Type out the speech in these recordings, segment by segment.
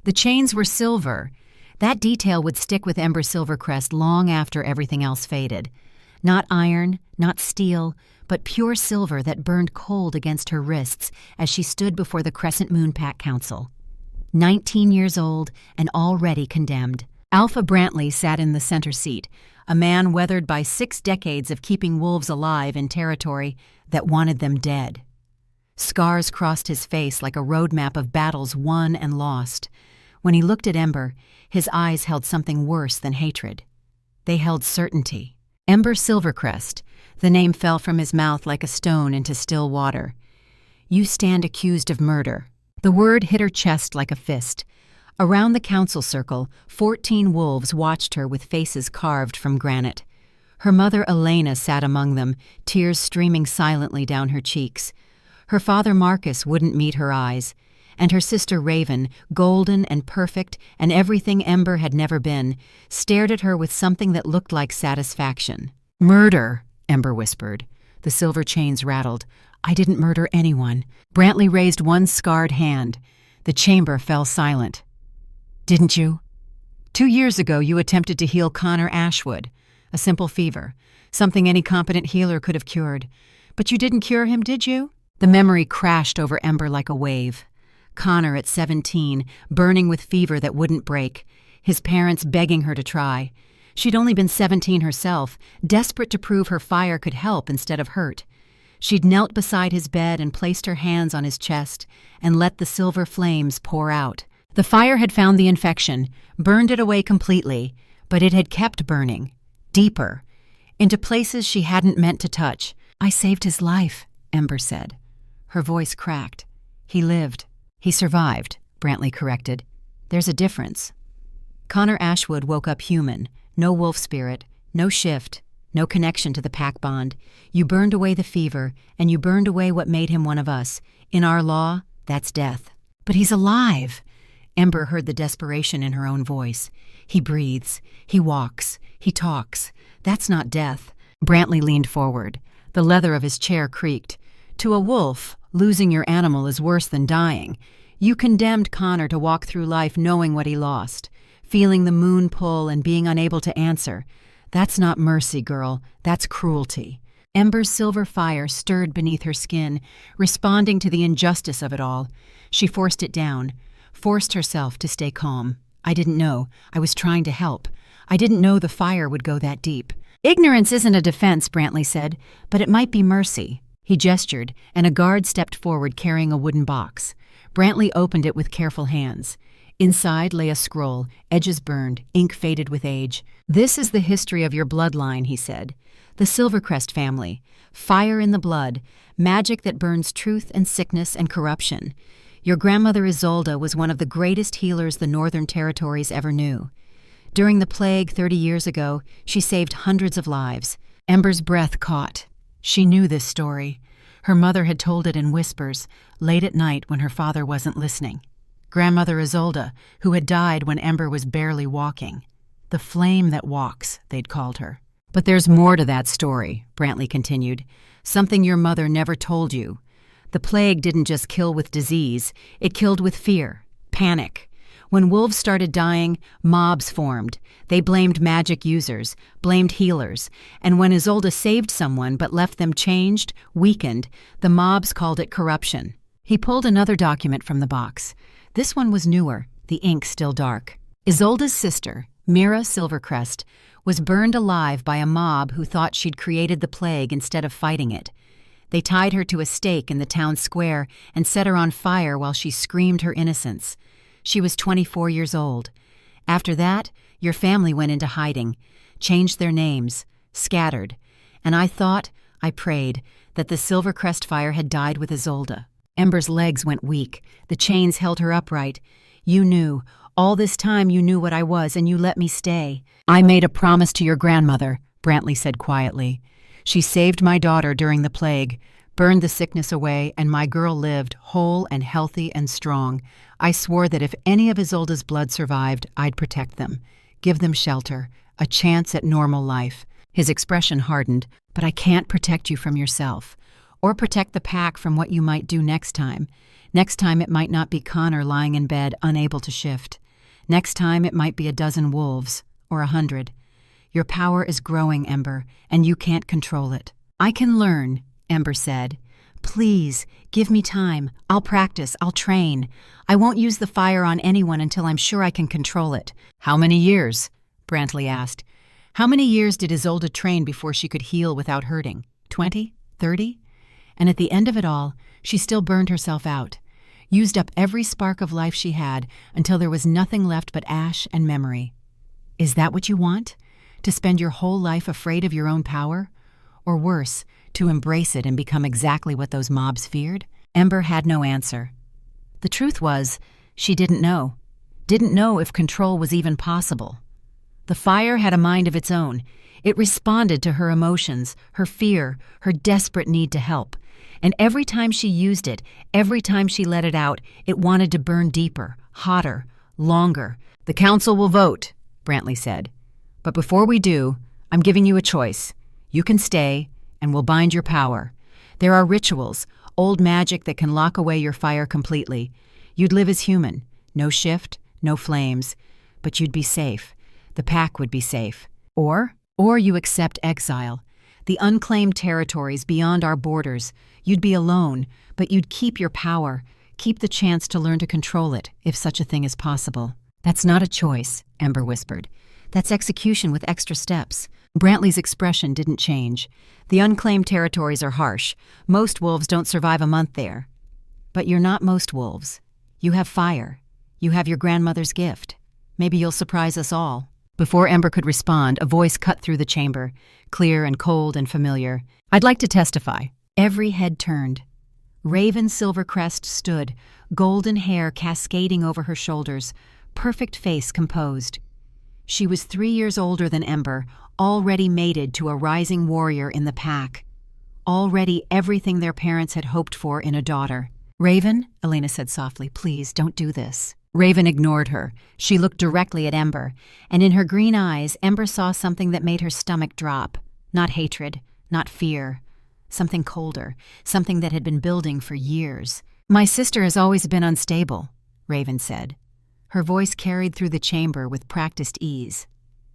The chains were silver. That detail would stick with Ember Silvercrest long after everything else faded. Not iron, not steel, but pure silver that burned cold against her wrists as she stood before the Crescent Moon Pack Council. 19 years old and already condemned. Alpha Brantley sat in the center seat, a man weathered by 6 decades of keeping wolves alive in territory that wanted them dead. Scars crossed his face like a roadmap of battles won and lost. When he looked at Ember, his eyes held something worse than hatred. They held certainty. Ember Silvercrest. The name fell from his mouth like a stone into still water. You stand accused of murder. The word hit her chest like a fist. Around the council circle, 14 wolves watched her with faces carved from granite. Her mother Elena sat among them, tears streaming silently down her cheeks. Her father Marcus wouldn't meet her eyes, and her sister Raven, golden and perfect and everything Ember had never been, stared at her with something that looked like satisfaction. "Murder," Ember whispered. The silver chains rattled. "I didn't murder anyone." Brantley raised one scarred hand. The chamber fell silent. "Didn't you? 2 years ago you attempted to heal Connor Ashwood. A simple fever, something any competent healer could have cured. But you didn't cure him, did you?" The memory crashed over Ember like a wave. Connor at 17, burning with fever that wouldn't break, his parents begging her to try. She'd only been 17 herself, desperate to prove her fire could help instead of hurt. She'd knelt beside his bed and placed her hands on his chest and let the silver flames pour out. The fire had found the infection, burned it away completely, but it had kept burning, deeper, into places she hadn't meant to touch. "I saved his life," Ember said. Her voice cracked. "He lived. He survived," Brantley corrected. "There's a difference." Connor Ashwood woke up human, no wolf spirit, no shift, no connection to the pack bond. You burned away the fever, and you burned away what made him one of us. In our law, that's death. "But he's alive." Ember heard the desperation in her own voice. "He breathes. He walks. He talks. That's not death." Brantley leaned forward. The leather of his chair creaked. "To a wolf, losing your animal is worse than dying. You condemned Connor to walk through life knowing what he lost, feeling the moon pull and being unable to answer. That's not mercy, girl. That's cruelty." Ember's silver fire stirred beneath her skin, responding to the injustice of it all. She forced it down, forced herself to stay calm. "I didn't know. I was trying to help. I didn't know the fire would go that deep." "Ignorance isn't a defense," Brantley said, "but it might be mercy." He gestured, and a guard stepped forward carrying a wooden box. Brantley opened it with careful hands. Inside lay a scroll, edges burned, ink faded with age. "This is the history of your bloodline," he said. "The Silvercrest family. Fire in the blood, magic that burns truth and sickness and corruption. Your grandmother Isolde was one of the greatest healers the Northern Territories ever knew. During the plague 30 years ago, she saved hundreds of lives." Ember's breath caught. She knew this story. Her mother had told it in whispers, late at night when her father wasn't listening. Grandmother Isolde, who had died when Ember was barely walking. The flame that walks, they'd called her. "But there's more to that story," Brantley continued. "Something your mother never told you. The plague didn't just kill with disease, it killed with fear, panic. When wolves started dying, mobs formed. They blamed magic users, blamed healers, and when Isolde saved someone but left them changed, weakened, the mobs called it corruption." He pulled another document from the box. This one was newer, the ink still dark. Isolde's sister, Mira Silvercrest, was burned alive by a mob who thought she'd created the plague instead of fighting it. They tied her to a stake in the town square and set her on fire while she screamed her innocence. She was 24 years old. After that, your family went into hiding, changed their names, scattered, and I prayed, that the Silvercrest fire had died with Isolde. Ember's legs went weak. The chains held her upright. "You knew. All this time you knew what I was, and you let me stay." "I made a promise to your grandmother," Brantley said quietly. "She saved my daughter during the plague, burned the sickness away, and my girl lived, whole and healthy and strong. I swore that if any of Isolde's blood survived, I'd protect them, give them shelter, a chance at normal life." His expression hardened. "But I can't protect you from yourself. or protect the pack from what you might do next time. Next time it might not be Connor lying in bed, unable to shift. Next time it might be a dozen wolves, or 100. Your power is growing, Ember, and you can't control it. I can learn, Ember said. Please, give me time. I'll practice, I'll train. I won't use the fire on anyone until I'm sure I can control it. How many years? Brantley asked. How many years did Isolde train before she could heal without hurting? 20? 30? And at the end of it all, she still burned herself out. Used up every spark of life she had until there was nothing left but ash and memory. Is that what you want? To spend your whole life afraid of your own power? Or worse, to embrace it and become exactly what those mobs feared? Ember had no answer. The truth was, she didn't know. Didn't know if control was even possible. The fire had a mind of its own. It responded to her emotions, her fear, her desperate need to help. And every time she used it, every time she let it out, it wanted to burn deeper, hotter, longer. The council will vote, Brantley said. But before we do, I'm giving you a choice. You can stay, and we'll bind your power. There are rituals, old magic that can lock away your fire completely. You'd live as human, no shift, no flames, but you'd be safe. The pack would be safe. Or you accept exile. The unclaimed territories beyond our borders. You'd be alone, but you'd keep your power, keep the chance to learn to control it, if such a thing is possible. That's not a choice, Ember whispered. That's execution with extra steps. Brantley's expression didn't change. The unclaimed territories are harsh. Most wolves don't survive a month there. But you're not most wolves. You have fire. You have your grandmother's gift. Maybe you'll surprise us all. Before Ember could respond, a voice cut through the chamber, clear and cold and familiar. I'd like to testify. Every head turned. Raven Silvercrest stood, golden hair cascading over her shoulders, perfect face composed. She was 3 years older than Ember, already mated to a rising warrior in the pack. Already everything their parents had hoped for in a daughter. Raven, Elena said softly, please don't do this. Raven ignored her. She looked directly at Ember, and in her green eyes, Ember saw something that made her stomach drop. Not hatred, not fear. Something colder, something that had been building for years. My sister has always been unstable, Raven said. Her voice carried through the chamber with practiced ease.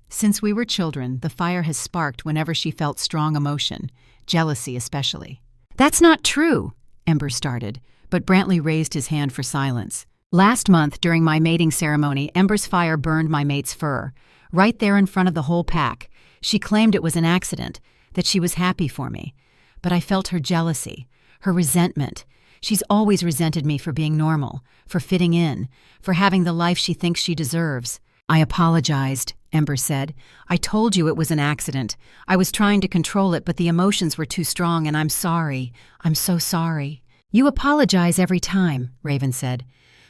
Since we were children, the fire has sparked whenever she felt strong emotion, jealousy especially. That's not true, Ember started, but Brantley raised his hand for silence. Last month, during my mating ceremony, Ember's fire burned my mate's fur, right there in front of the whole pack. She claimed it was an accident, that she was happy for me. But I felt her jealousy, her resentment. She's always resented me for being normal, for fitting in, for having the life she thinks she deserves. I apologized, Ember said. I told you it was an accident. I was trying to control it, but the emotions were too strong, and I'm sorry. I'm so sorry. You apologize every time, Raven said.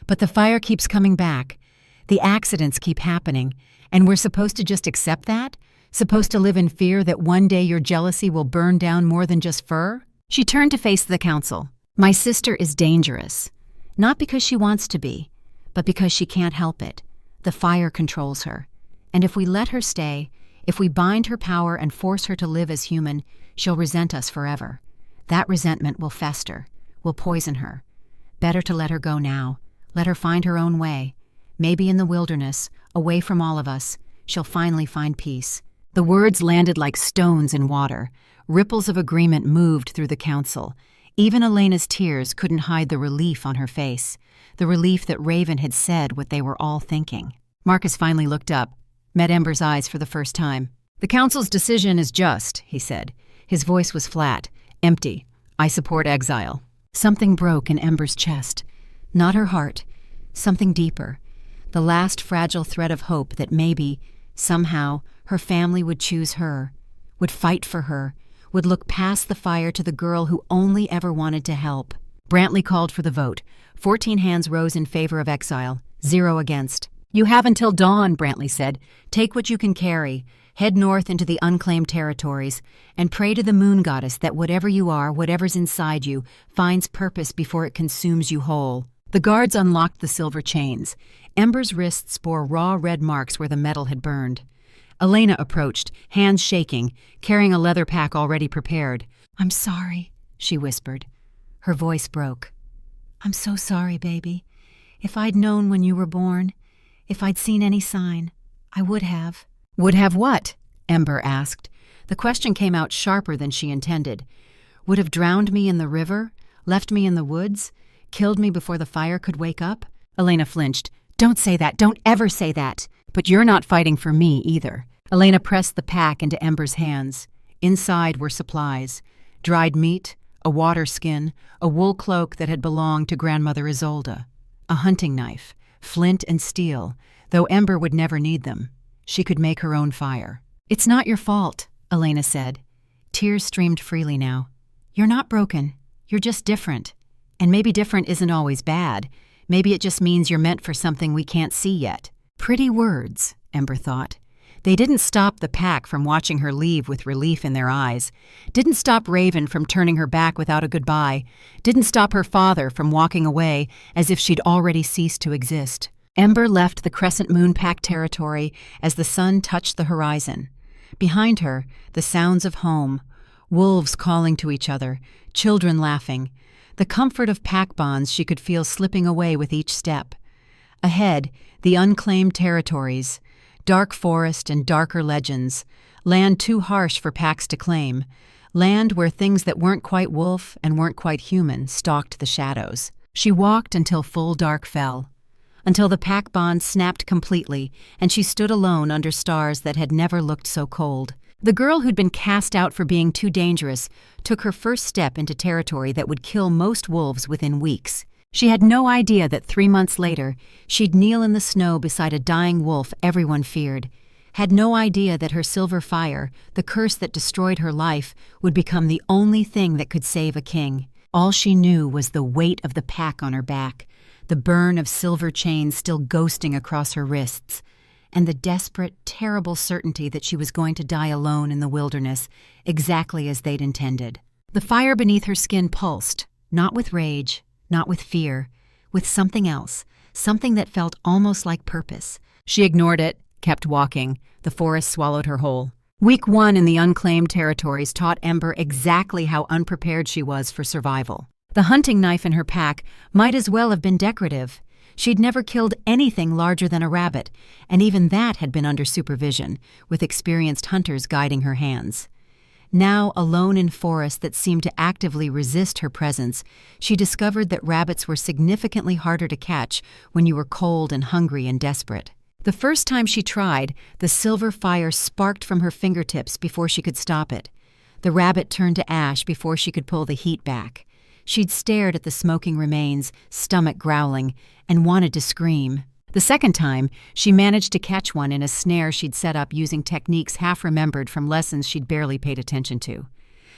But the fire keeps coming back. The accidents keep happening, and we're supposed to just accept that? Supposed to live in fear that one day your jealousy will burn down more than just fur? She turned to face the council. My sister is dangerous. Not because she wants to be, but because she can't help it. The fire controls her. And if we let her stay, if we bind her power and force her to live as human, she'll resent us forever. That resentment will fester, will poison her. Better to let her go now. Let her find her own way. Maybe in the wilderness, away from all of us, she'll finally find peace. The words landed like stones in water. Ripples of agreement moved through the council. Even Elena's tears couldn't hide the relief on her face, the relief that Raven had said what they were all thinking. Marcus finally looked up, met Ember's eyes for the first time. The council's decision is just, he said. His voice was flat, empty. I support exile. Something broke in Ember's chest. Not her heart, something deeper. The last fragile thread of hope that maybe, somehow, her family would choose her, would fight for her, would look past the fire to the girl who only ever wanted to help. Brantley called for the vote. 14 hands rose in favor of exile, 0 against. You have until dawn, Brantley said. Take what you can carry. Head north into the unclaimed territories, and pray to the moon goddess that whatever you are, whatever's inside you, finds purpose before it consumes you whole. The guards unlocked the silver chains. Ember's wrists bore raw red marks where the metal had burned. Elena approached, hands shaking, carrying a leather pack already prepared. I'm sorry, she whispered. Her voice broke. "I'm so sorry, baby. If I'd known when you were born, if I'd seen any sign, I would have." "Would have what?" Ember asked. The question came out sharper than she intended. "Would have drowned me in the river, left me in the woods, killed me before the fire could wake up?" Elena flinched. "Don't say that. Don't ever say that. But you're not fighting for me either." Elena pressed the pack into Ember's hands. Inside were supplies: dried meat, a water skin, a wool cloak that had belonged to Grandmother Isolde, a hunting knife, flint and steel, though Ember would never need them. She could make her own fire. "It's not your fault," Elena said. Tears streamed freely now. "You're not broken. You're just different. And maybe different isn't always bad. Maybe it just means you're meant for something we can't see yet." Pretty words, Ember thought. They didn't stop the pack from watching her leave with relief in their eyes, didn't stop Raven from turning her back without a goodbye, didn't stop her father from walking away as if she'd already ceased to exist. Ember left the Crescent Moon Pack territory as the sun touched the horizon. Behind her, the sounds of home, wolves calling to each other, children laughing, the comfort of pack bonds she could feel slipping away with each step. Ahead, the unclaimed territories, dark forest and darker legends, land too harsh for packs to claim, land where things that weren't quite wolf and weren't quite human stalked the shadows. She walked until full dark fell, until the pack bond snapped completely and she stood alone under stars that had never looked so cold. The girl who'd been cast out for being too dangerous took her first step into territory that would kill most wolves within weeks. She had no idea that 3 months later, she'd kneel in the snow beside a dying wolf everyone feared, had no idea that her silver fire, the curse that destroyed her life, would become the only thing that could save a king. All she knew was the weight of the pack on her back, the burn of silver chains still ghosting across her wrists, and the desperate, terrible certainty that she was going to die alone in the wilderness, exactly as they'd intended. The fire beneath her skin pulsed, not with rage, not with fear, with something else, something that felt almost like purpose. She ignored it, kept walking. The forest swallowed her whole. Week 1 in the unclaimed territories taught Ember exactly how unprepared she was for survival. The hunting knife in her pack might as well have been decorative. She'd never killed anything larger than a rabbit, and even that had been under supervision, with experienced hunters guiding her hands. Now, alone in forests that seemed to actively resist her presence, she discovered that rabbits were significantly harder to catch when you were cold and hungry and desperate. The first time she tried, the silver fire sparked from her fingertips before she could stop it. The rabbit turned to ash before she could pull the heat back. She'd stared at the smoking remains, stomach growling, and wanted to scream. The second time, she managed to catch one in a snare she'd set up using techniques half-remembered from lessons she'd barely paid attention to.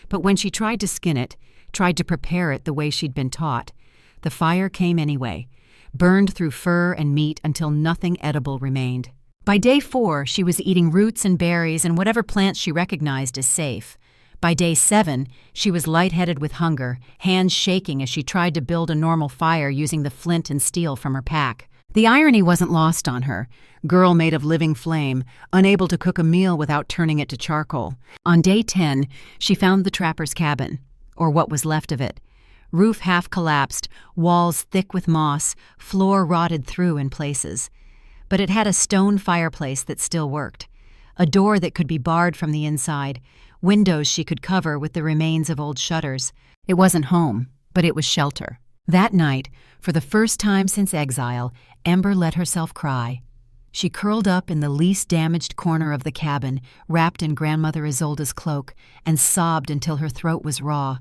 But when she tried to skin it, tried to prepare it the way she'd been taught, the fire came anyway, burned through fur and meat until nothing edible remained. By day 4, she was eating roots and berries and whatever plants she recognized as safe. By day 7, she was lightheaded with hunger, hands shaking as she tried to build a normal fire using the flint and steel from her pack. The irony wasn't lost on her, girl made of living flame, unable to cook a meal without turning it to charcoal. On day 10, she found the trapper's cabin, or what was left of it. Roof half collapsed, walls thick with moss, floor rotted through in places. But it had a stone fireplace that still worked, a door that could be barred from the inside, windows she could cover with the remains of old shutters. It wasn't home, but it was shelter. That night, for the first time since exile, Ember let herself cry. She curled up in the least damaged corner of the cabin, wrapped in Grandmother Isolde's cloak, and sobbed until her throat was raw.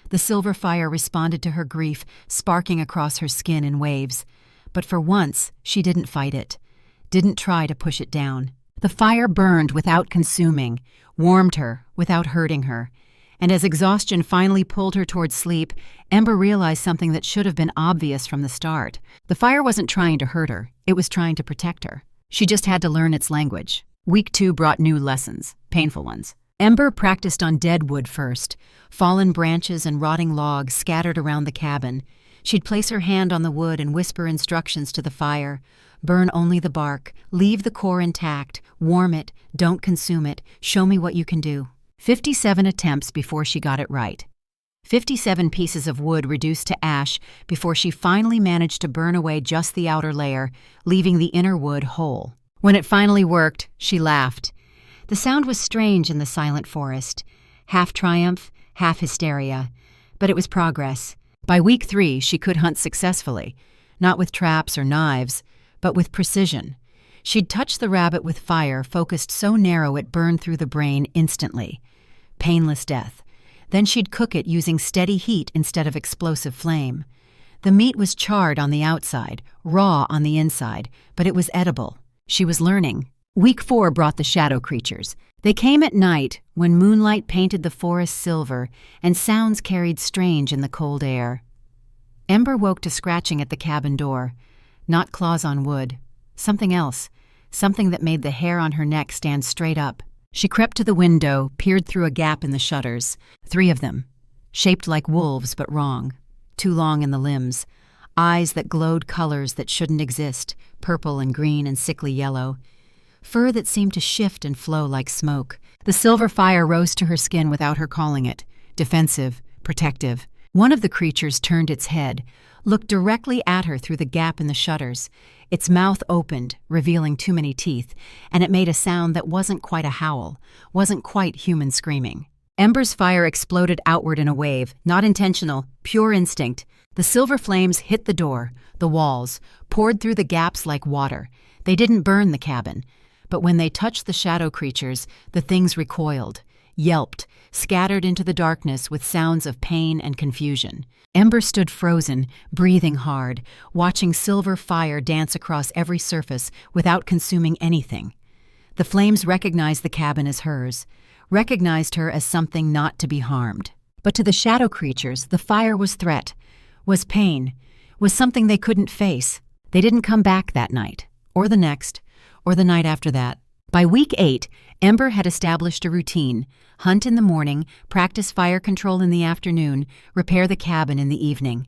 The silver fire responded to her grief, sparking across her skin in waves. But for once, she didn't fight it, didn't try to push it down. The fire burned without consuming, warmed her without hurting her. And as exhaustion finally pulled her toward sleep, Ember realized something that should have been obvious from the start. The fire wasn't trying to hurt her, it was trying to protect her. She just had to learn its language. Week 2 brought new lessons, painful ones. Ember practiced on dead wood first, fallen branches and rotting logs scattered around the cabin. She'd place her hand on the wood and whisper instructions to the fire. Burn only the bark, leave the core intact, warm it, don't consume it, show me what you can do. 57 attempts before she got it right. 57 pieces of wood reduced to ash before she finally managed to burn away just the outer layer, leaving the inner wood whole. When it finally worked, she laughed. The sound was strange in the silent forest, half triumph, half hysteria, but it was progress. By week 3, she could hunt successfully, not with traps or knives, but with precision. She'd touch the rabbit with fire focused so narrow it burned through the brain instantly. Painless death. Then she'd cook it using steady heat instead of explosive flame. The meat was charred on the outside, raw on the inside, but it was edible. She was learning. Week 4 brought the shadow creatures. They came at night when moonlight painted the forest silver and sounds carried strange in the cold air. Ember woke to scratching at the cabin door. Not claws on wood. Something else. Something that made the hair on her neck stand straight up. She crept to the window, peered through a gap in the shutters. 3 of them. Shaped like wolves, but wrong. Too long in the limbs. Eyes that glowed colors that shouldn't exist, purple and green and sickly yellow. Fur that seemed to shift and flow like smoke. The silver fire rose to her skin without her calling it. Defensive, protective. One of the creatures turned its head, looked directly at her through the gap in the shutters. Its mouth opened, revealing too many teeth, and it made a sound that wasn't quite a howl, wasn't quite human screaming. Ember's fire exploded outward in a wave, not intentional, pure instinct. The silver flames hit the door, the walls, poured through the gaps like water. They didn't burn the cabin, but when they touched the shadow creatures, the things recoiled, yelped, scattered into the darkness with sounds of pain and confusion. Ember stood frozen, breathing hard, watching silver fire dance across every surface without consuming anything. The flames recognized the cabin as hers, recognized her as something not to be harmed. But to the shadow creatures, the fire was threat, was pain, was something they couldn't face. They didn't come back that night, or the next, or the night after that. By week 8, Ember had established a routine: hunt in the morning, practice fire control in the afternoon, repair the cabin in the evening.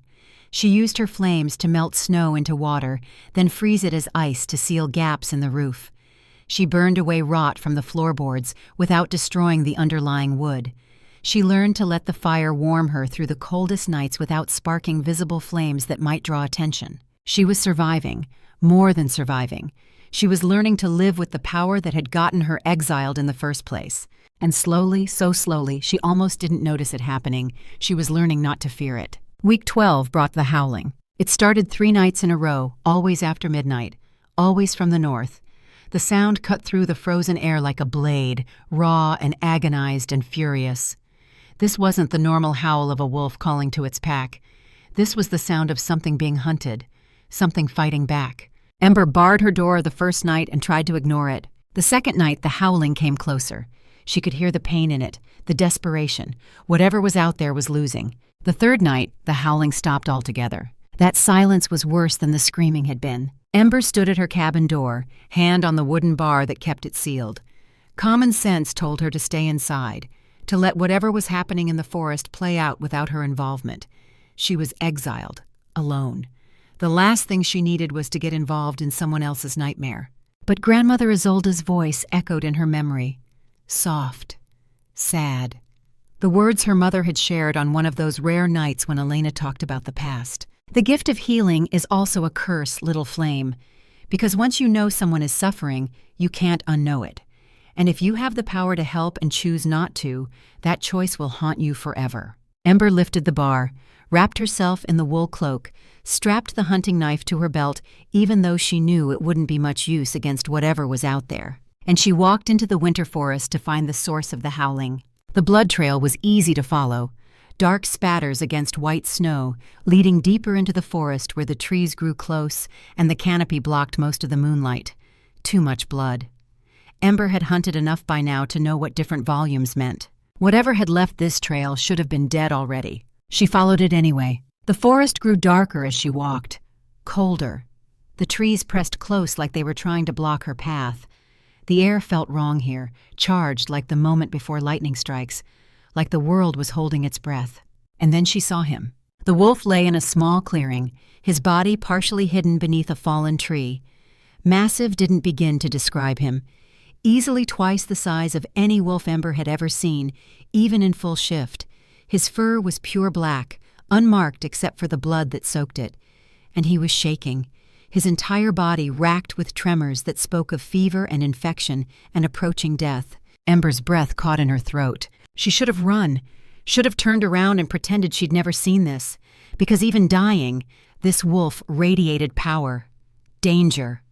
She used her flames to melt snow into water, then freeze it as ice to seal gaps in the roof. She burned away rot from the floorboards without destroying the underlying wood. She learned to let the fire warm her through the coldest nights without sparking visible flames that might draw attention. She was surviving, more than surviving. She was learning to live with the power that had gotten her exiled in the first place. And slowly, so slowly, she almost didn't notice it happening. She was learning not to fear it. Week 12 brought the howling. It started 3 nights in a row, always after midnight, always from the north. The sound cut through the frozen air like a blade, raw and agonized and furious. This wasn't the normal howl of a wolf calling to its pack. This was the sound of something being hunted, something fighting back. Ember barred her door the first night and tried to ignore it. The second night, the howling came closer. She could hear the pain in it, the desperation. Whatever was out there was losing. The third night, the howling stopped altogether. That silence was worse than the screaming had been. Ember stood at her cabin door, hand on the wooden bar that kept it sealed. Common sense told her to stay inside, to let whatever was happening in the forest play out without her involvement. She was exiled, alone. The last thing she needed was to get involved in someone else's nightmare. But Grandmother Isolde's voice echoed in her memory. Soft. Sad. The words her mother had shared on one of those rare nights when Elena talked about the past. The gift of healing is also a curse, little flame, because once you know someone is suffering, you can't unknow it. And if you have the power to help and choose not to, that choice will haunt you forever. Ember lifted the bar, wrapped herself in the wool cloak, strapped the hunting knife to her belt, even though she knew it wouldn't be much use against whatever was out there. And she walked into the winter forest to find the source of the howling. The blood trail was easy to follow. Dark spatters against white snow, leading deeper into the forest where the trees grew close and the canopy blocked most of the moonlight. Too much blood. Ember had hunted enough by now to know what different volumes meant. Whatever had left this trail should have been dead already. She followed it anyway. The forest grew darker as she walked, colder. The trees pressed close like they were trying to block her path. The air felt wrong here, charged like the moment before lightning strikes, like the world was holding its breath. And then she saw him. The wolf lay in a small clearing, his body partially hidden beneath a fallen tree. Massive didn't begin to describe him. Easily twice the size of any wolf Ember had ever seen, even in full shift. His fur was pure black, unmarked except for the blood that soaked it. And he was shaking, his entire body racked with tremors that spoke of fever and infection and approaching death. Ember's breath caught in her throat. She should have run, should have turned around and pretended she'd never seen this, because even dying, this wolf radiated power, danger,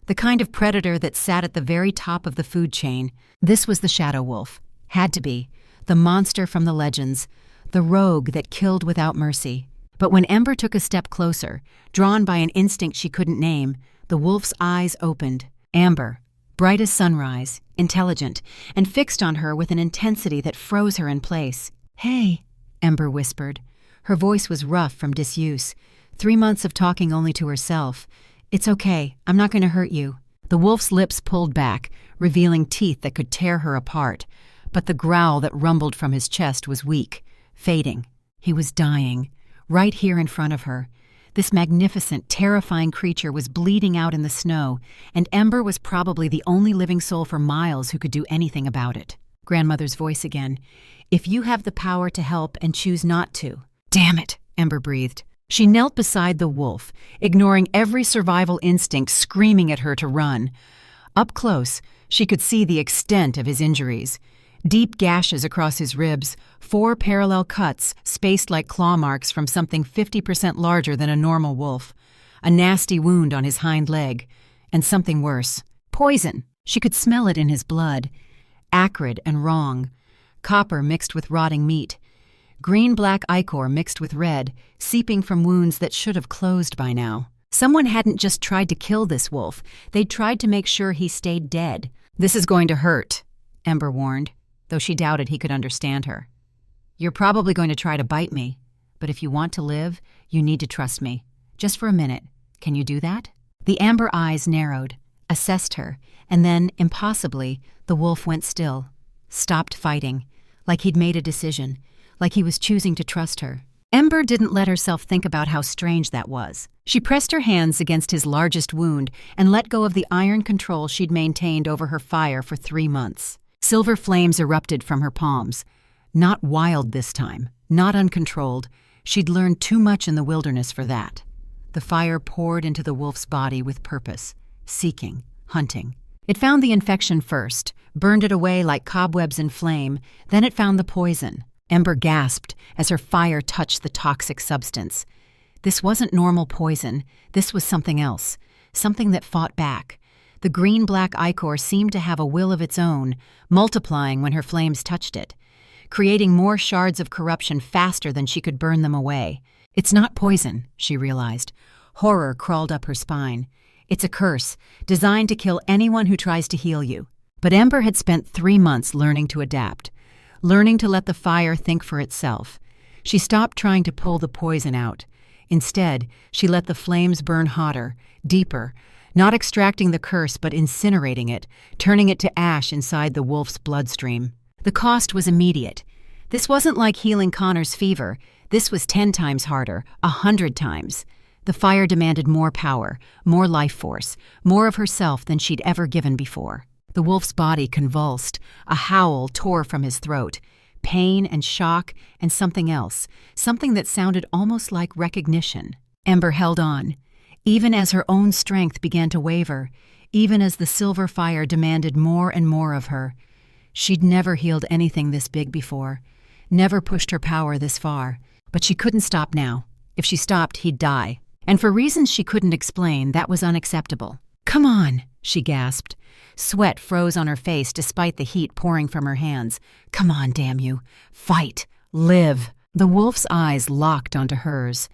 the kind of predator that sat at the very top of the food chain. This was the Shadow Wolf, had to be, the monster from the legends, the rogue that killed without mercy. But when Ember took a step closer, drawn by an instinct she couldn't name, the wolf's eyes opened. Amber, bright as sunrise, intelligent, and fixed on her with an intensity that froze her in place. "Hey," Ember whispered. Her voice was rough from disuse. 3 months of talking only to herself. "It's okay, I'm not going to hurt you." The wolf's lips pulled back, revealing teeth that could tear her apart. But the growl that rumbled from his chest was weak, fading. He was dying, right here in front of her. This magnificent, terrifying creature was bleeding out in the snow, and Ember was probably the only living soul for miles who could do anything about it. Grandmother's voice again. "If you have the power to help and choose not to." "Damn it," Ember breathed. She knelt beside the wolf, ignoring every survival instinct screaming at her to run. Up close, she could see the extent of his injuries. Deep gashes across his ribs, 4 parallel cuts spaced like claw marks from something 50% larger than a normal wolf, a nasty wound on his hind leg, and something worse. Poison. She could smell it in his blood. Acrid and wrong. Copper mixed with rotting meat. Green-black ichor mixed with red, seeping from wounds that should have closed by now. Someone hadn't just tried to kill this wolf, they'd tried to make sure he stayed dead. "This is going to hurt," Ember warned, though she doubted he could understand her. "You're probably going to try to bite me, but if you want to live, you need to trust me. Just for a minute. Can you do that?" The amber eyes narrowed, assessed her, and then, impossibly, the wolf went still, stopped fighting, like he'd made a decision, like he was choosing to trust her. Ember didn't let herself think about how strange that was. She pressed her hands against his largest wound and let go of the iron control she'd maintained over her fire for 3 months. Silver flames erupted from her palms. Not wild this time, not uncontrolled. She'd learned too much in the wilderness for that. The fire poured into the wolf's body with purpose, seeking, hunting. It found the infection first, burned it away like cobwebs in flame, then it found the poison. Ember gasped as her fire touched the toxic substance. This wasn't normal poison. This was something else, something that fought back. The green-black ichor seemed to have a will of its own, multiplying when her flames touched it, creating more shards of corruption faster than she could burn them away. "It's not poison," she realized. Horror crawled up her spine. "It's a curse, designed to kill anyone who tries to heal you." But Ember had spent 3 months learning to adapt, learning to let the fire think for itself. She stopped trying to pull the poison out. Instead, she let the flames burn hotter, deeper, not extracting the curse but incinerating it, turning it to ash inside the wolf's bloodstream. The cost was immediate. This wasn't like healing Connor's fever. This was 10 times harder, 100 times. The fire demanded more power, more life force, more of herself than she'd ever given before. The wolf's body convulsed. A howl tore from his throat. Pain and shock and something else, something that sounded almost like recognition. Ember held on, even as her own strength began to waver, even as the silver fire demanded more and more of her. She'd never healed anything this big before, never pushed her power this far. But she couldn't stop now. If she stopped, he'd die. And for reasons she couldn't explain, that was unacceptable. "Come on," she gasped. Sweat froze on her face despite the heat pouring from her hands. "Come on, damn you. Fight. Live." The wolf's eyes locked onto hers,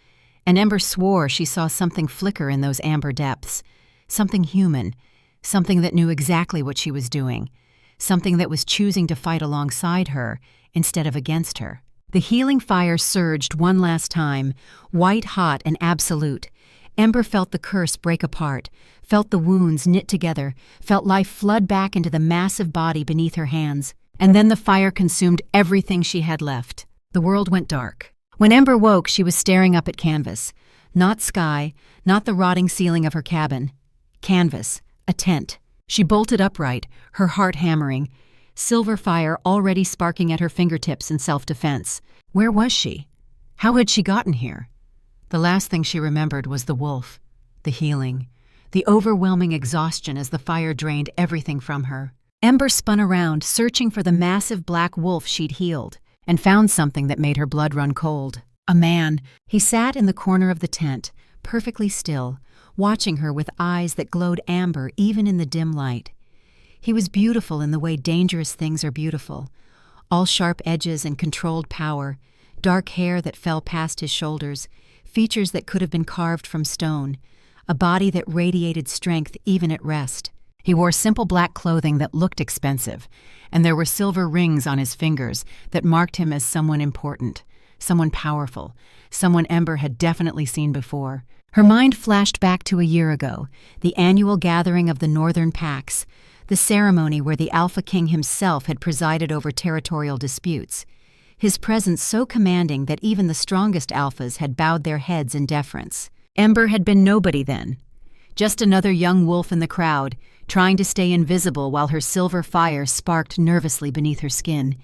and Ember swore she saw something flicker in those amber depths. Something human. Something that knew exactly what she was doing. Something that was choosing to fight alongside her instead of against her. The healing fire surged one last time, white-hot and absolute. Ember felt the curse break apart, felt the wounds knit together, felt life flood back into the massive body beneath her hands. And then the fire consumed everything she had left. The world went dark. When Ember woke, she was staring up at canvas. Not sky, not the rotting ceiling of her cabin. Canvas, a tent. She bolted upright, her heart hammering. silver fire already sparking at her fingertips in self-defense. Where was she? How had she gotten here? The last thing she remembered was the wolf, the healing, the overwhelming exhaustion as the fire drained everything from her. Ember spun around, searching for the massive black wolf she'd healed, and found something that made her blood run cold. A man. He sat in the corner of the tent, perfectly still, watching her with eyes that glowed amber even in the dim light. He was beautiful in the way dangerous things are beautiful, all sharp edges and controlled power, dark hair that fell past his shoulders, features that could have been carved from stone, a body that radiated strength even at rest. He wore simple black clothing that looked expensive, and there were silver rings on his fingers that marked him as someone important, someone powerful, someone Ember had definitely seen before. Her mind flashed back to a year ago, the annual gathering of the Northern Pacts, the ceremony where the Alpha King himself had presided over territorial disputes, his presence so commanding that even the strongest alphas had bowed their heads in deference. Ember had been nobody then, just another young wolf in the crowd, trying to stay invisible while her silver fire sparked nervously beneath her skin.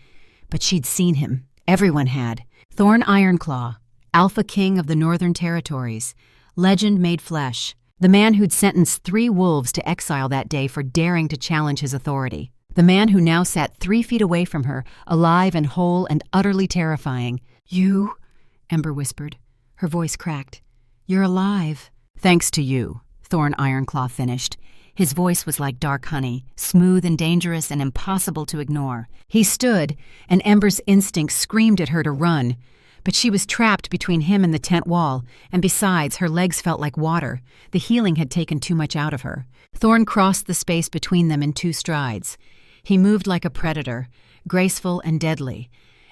But she'd seen him. Everyone had. Thorn Ironclaw, Alpha King of the Northern Territories, legend made flesh, the man who'd sentenced 3 wolves to exile that day for daring to challenge his authority. The man who now sat 3 feet away from her, alive and whole and utterly terrifying. "You," Ember whispered. Her voice cracked. "You're alive." "Thanks to you," Thorn Ironclaw finished. His voice was like dark honey, smooth and dangerous and impossible to ignore. He stood, and Ember's instincts screamed at her to run. But she was trapped between him and the tent wall, and besides, her legs felt like water. The healing had taken too much out of her. Thorn crossed the space between them in 2 strides. He moved like a predator, graceful and deadly.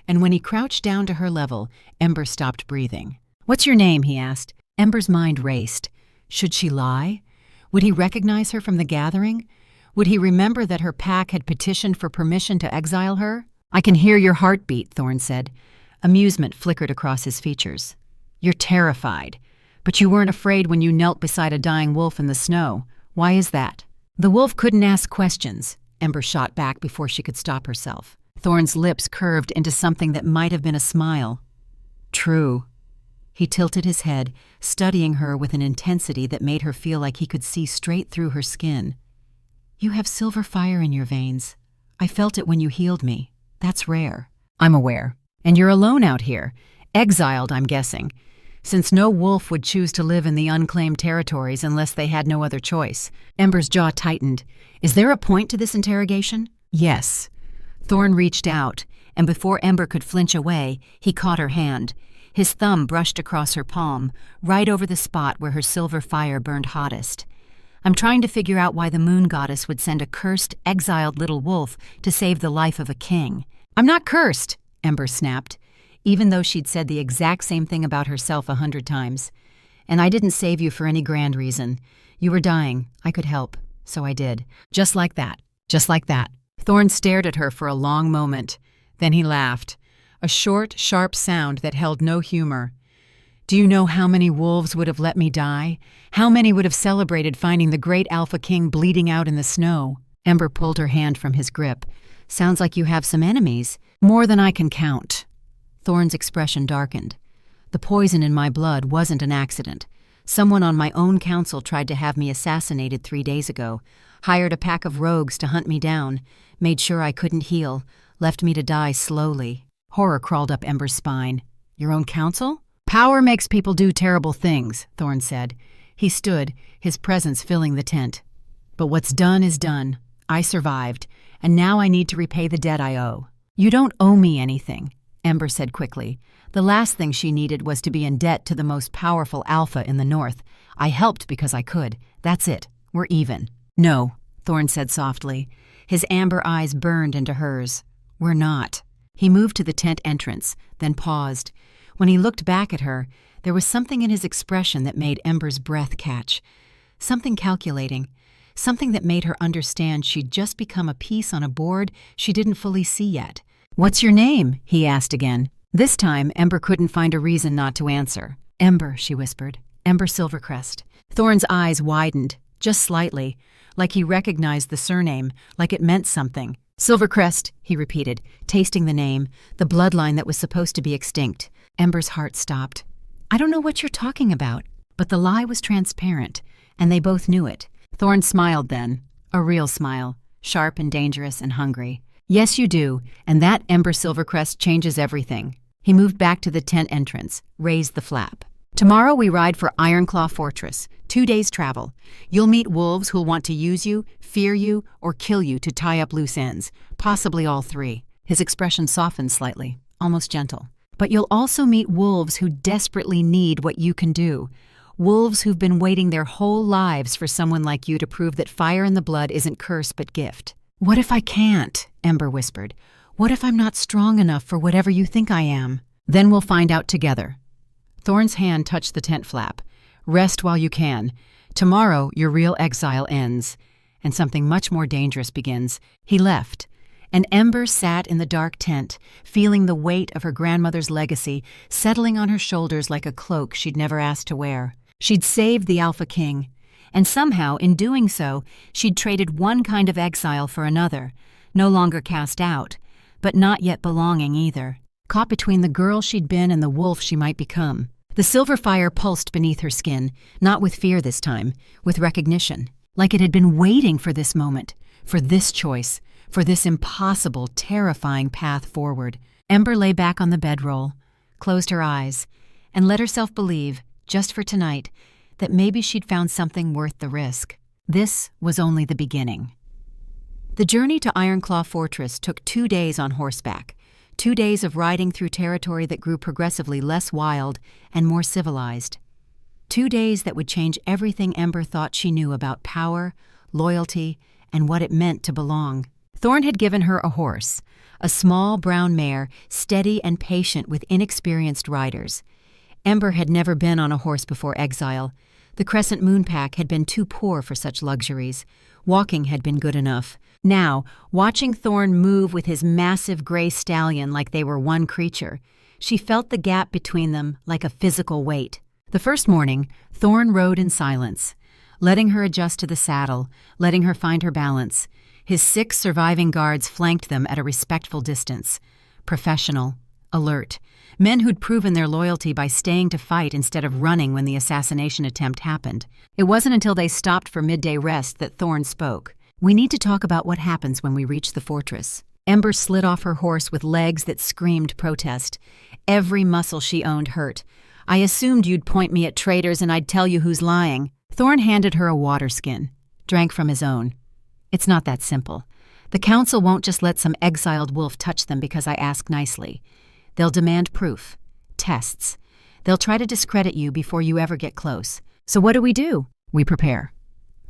And when he crouched down to her level, Ember stopped breathing. "What's your name?" he asked. Ember's mind raced. Should she lie? Would he recognize her from the gathering? Would he remember that her pack had petitioned for permission to exile her? "I can hear your heartbeat," Thorn said. Amusement flickered across his features. "You're terrified. But you weren't afraid when you knelt beside a dying wolf in the snow. Why is that?" "The wolf couldn't ask questions," Ember shot back before she could stop herself. Thorn's lips curved into something that might have been a smile. "True." He tilted his head, studying her with an intensity that made her feel like he could see straight through her skin. "You have silver fire in your veins. I felt it when you healed me. That's rare." "I'm aware. And you're alone out here. Exiled, I'm guessing. Since no wolf would choose to live in the unclaimed territories unless they had no other choice." Ember's jaw tightened. "Is there a point to this interrogation?" "Yes." Thorn reached out, and before Ember could flinch away, he caught her hand. His thumb brushed across her palm, right over the spot where her silver fire burned hottest. "I'm trying to figure out why the moon goddess would send a cursed, exiled little wolf to save the life of a king." "I'm not cursed," Ember snapped, even though she'd said the exact same thing about herself 100 times. "And I didn't save you for any grand reason. You were dying. I could help. So I did. Just like that. Just like that." Thorn stared at her for a long moment. Then he laughed. A short, sharp sound that held no humor. "Do you know how many wolves would have let me die? How many would have celebrated finding the great Alpha King bleeding out in the snow?" Ember pulled her hand from his grip. "Sounds like you have some enemies." "More than I can count." Thorn's expression darkened. "The poison in my blood wasn't an accident. Someone on my own council tried to have me assassinated 3 days ago, hired a pack of rogues to hunt me down, made sure I couldn't heal, left me to die slowly." Horror crawled up Ember's spine. "Your own counsel?" "Power makes people do terrible things," Thorn said. He stood, his presence filling the tent. "But what's done is done. I survived, and now I need to repay the debt I owe." "You don't owe me anything," Ember said quickly. The last thing she needed was to be in debt to the most powerful alpha in the North. "I helped because I could. That's it. We're even." "No," Thorn said softly. His amber eyes burned into hers. "We're not." He moved to the tent entrance, then paused. When he looked back at her, there was something in his expression that made Ember's breath catch. Something calculating. Something that made her understand she'd just become a piece on a board she didn't fully see yet. "What's your name?" he asked again. This time, Ember couldn't find a reason not to answer. "Ember," she whispered. "Ember Silvercrest." Thorn's eyes widened, just slightly, like he recognized the surname, like it meant something. Silvercrest, he repeated, tasting the name, the bloodline that was supposed to be extinct. Ember's heart stopped. I don't know what you're talking about. But the lie was transparent, and they both knew it. Thorn smiled then, a real smile, sharp and dangerous and hungry. Yes, you do, and that Ember Silvercrest changes everything. He moved back to the tent entrance, raised the flap. Tomorrow we ride for Ironclaw Fortress, 2 days' travel. You'll meet wolves who'll want to use you, fear you, or kill you to tie up loose ends, possibly all three. His expression softened slightly, almost gentle. But you'll also meet wolves who desperately need what you can do. Wolves who've been waiting their whole lives for someone like you to prove that fire in the blood isn't curse but gift. What if I can't? Ember whispered. What if I'm not strong enough for whatever you think I am? Then we'll find out together. Thorn's hand touched the tent flap. Rest while you can. Tomorrow your real exile ends, and something much more dangerous begins. He left, and Ember sat in the dark tent, feeling the weight of her grandmother's legacy settling on her shoulders like a cloak she'd never asked to wear. She'd saved the Alpha King, and somehow, in doing so, she'd traded one kind of exile for another, no longer cast out, but not yet belonging either, caught between the girl she'd been and the wolf she might become. The silver fire pulsed beneath her skin, not with fear this time, with recognition, like it had been waiting for this moment, for this choice, for this impossible, terrifying path forward. Ember lay back on the bedroll, closed her eyes, and let herself believe, just for tonight, that maybe she'd found something worth the risk. This was only the beginning. The journey to Ironclaw Fortress took 2 days on horseback, 2 days of riding through territory that grew progressively less wild and more civilized. 2 days that would change everything Ember thought she knew about power, loyalty, and what it meant to belong. Thorn had given her a horse, a small brown mare, steady and patient with inexperienced riders. Ember had never been on a horse before exile. The Crescent Moon Pack had been too poor for such luxuries. Walking had been good enough. Now, watching Thorn move with his massive gray stallion like they were one creature, she felt the gap between them like a physical weight. The first morning, Thorn rode in silence, letting her adjust to the saddle, letting her find her balance. His 6 surviving guards flanked them at a respectful distance. Professional, alert, men who'd proven their loyalty by staying to fight instead of running when the assassination attempt happened. It wasn't until they stopped for midday rest that Thorn spoke. We need to talk about what happens when we reach the fortress. Ember slid off her horse with legs that screamed protest. Every muscle she owned hurt. I assumed you'd point me at traitors and I'd tell you who's lying. Thorn handed her a water skin, drank from his own. It's not that simple. The council won't just let some exiled wolf touch them because I ask nicely. They'll demand proof, tests. They'll try to discredit you before you ever get close. So what do? We prepare.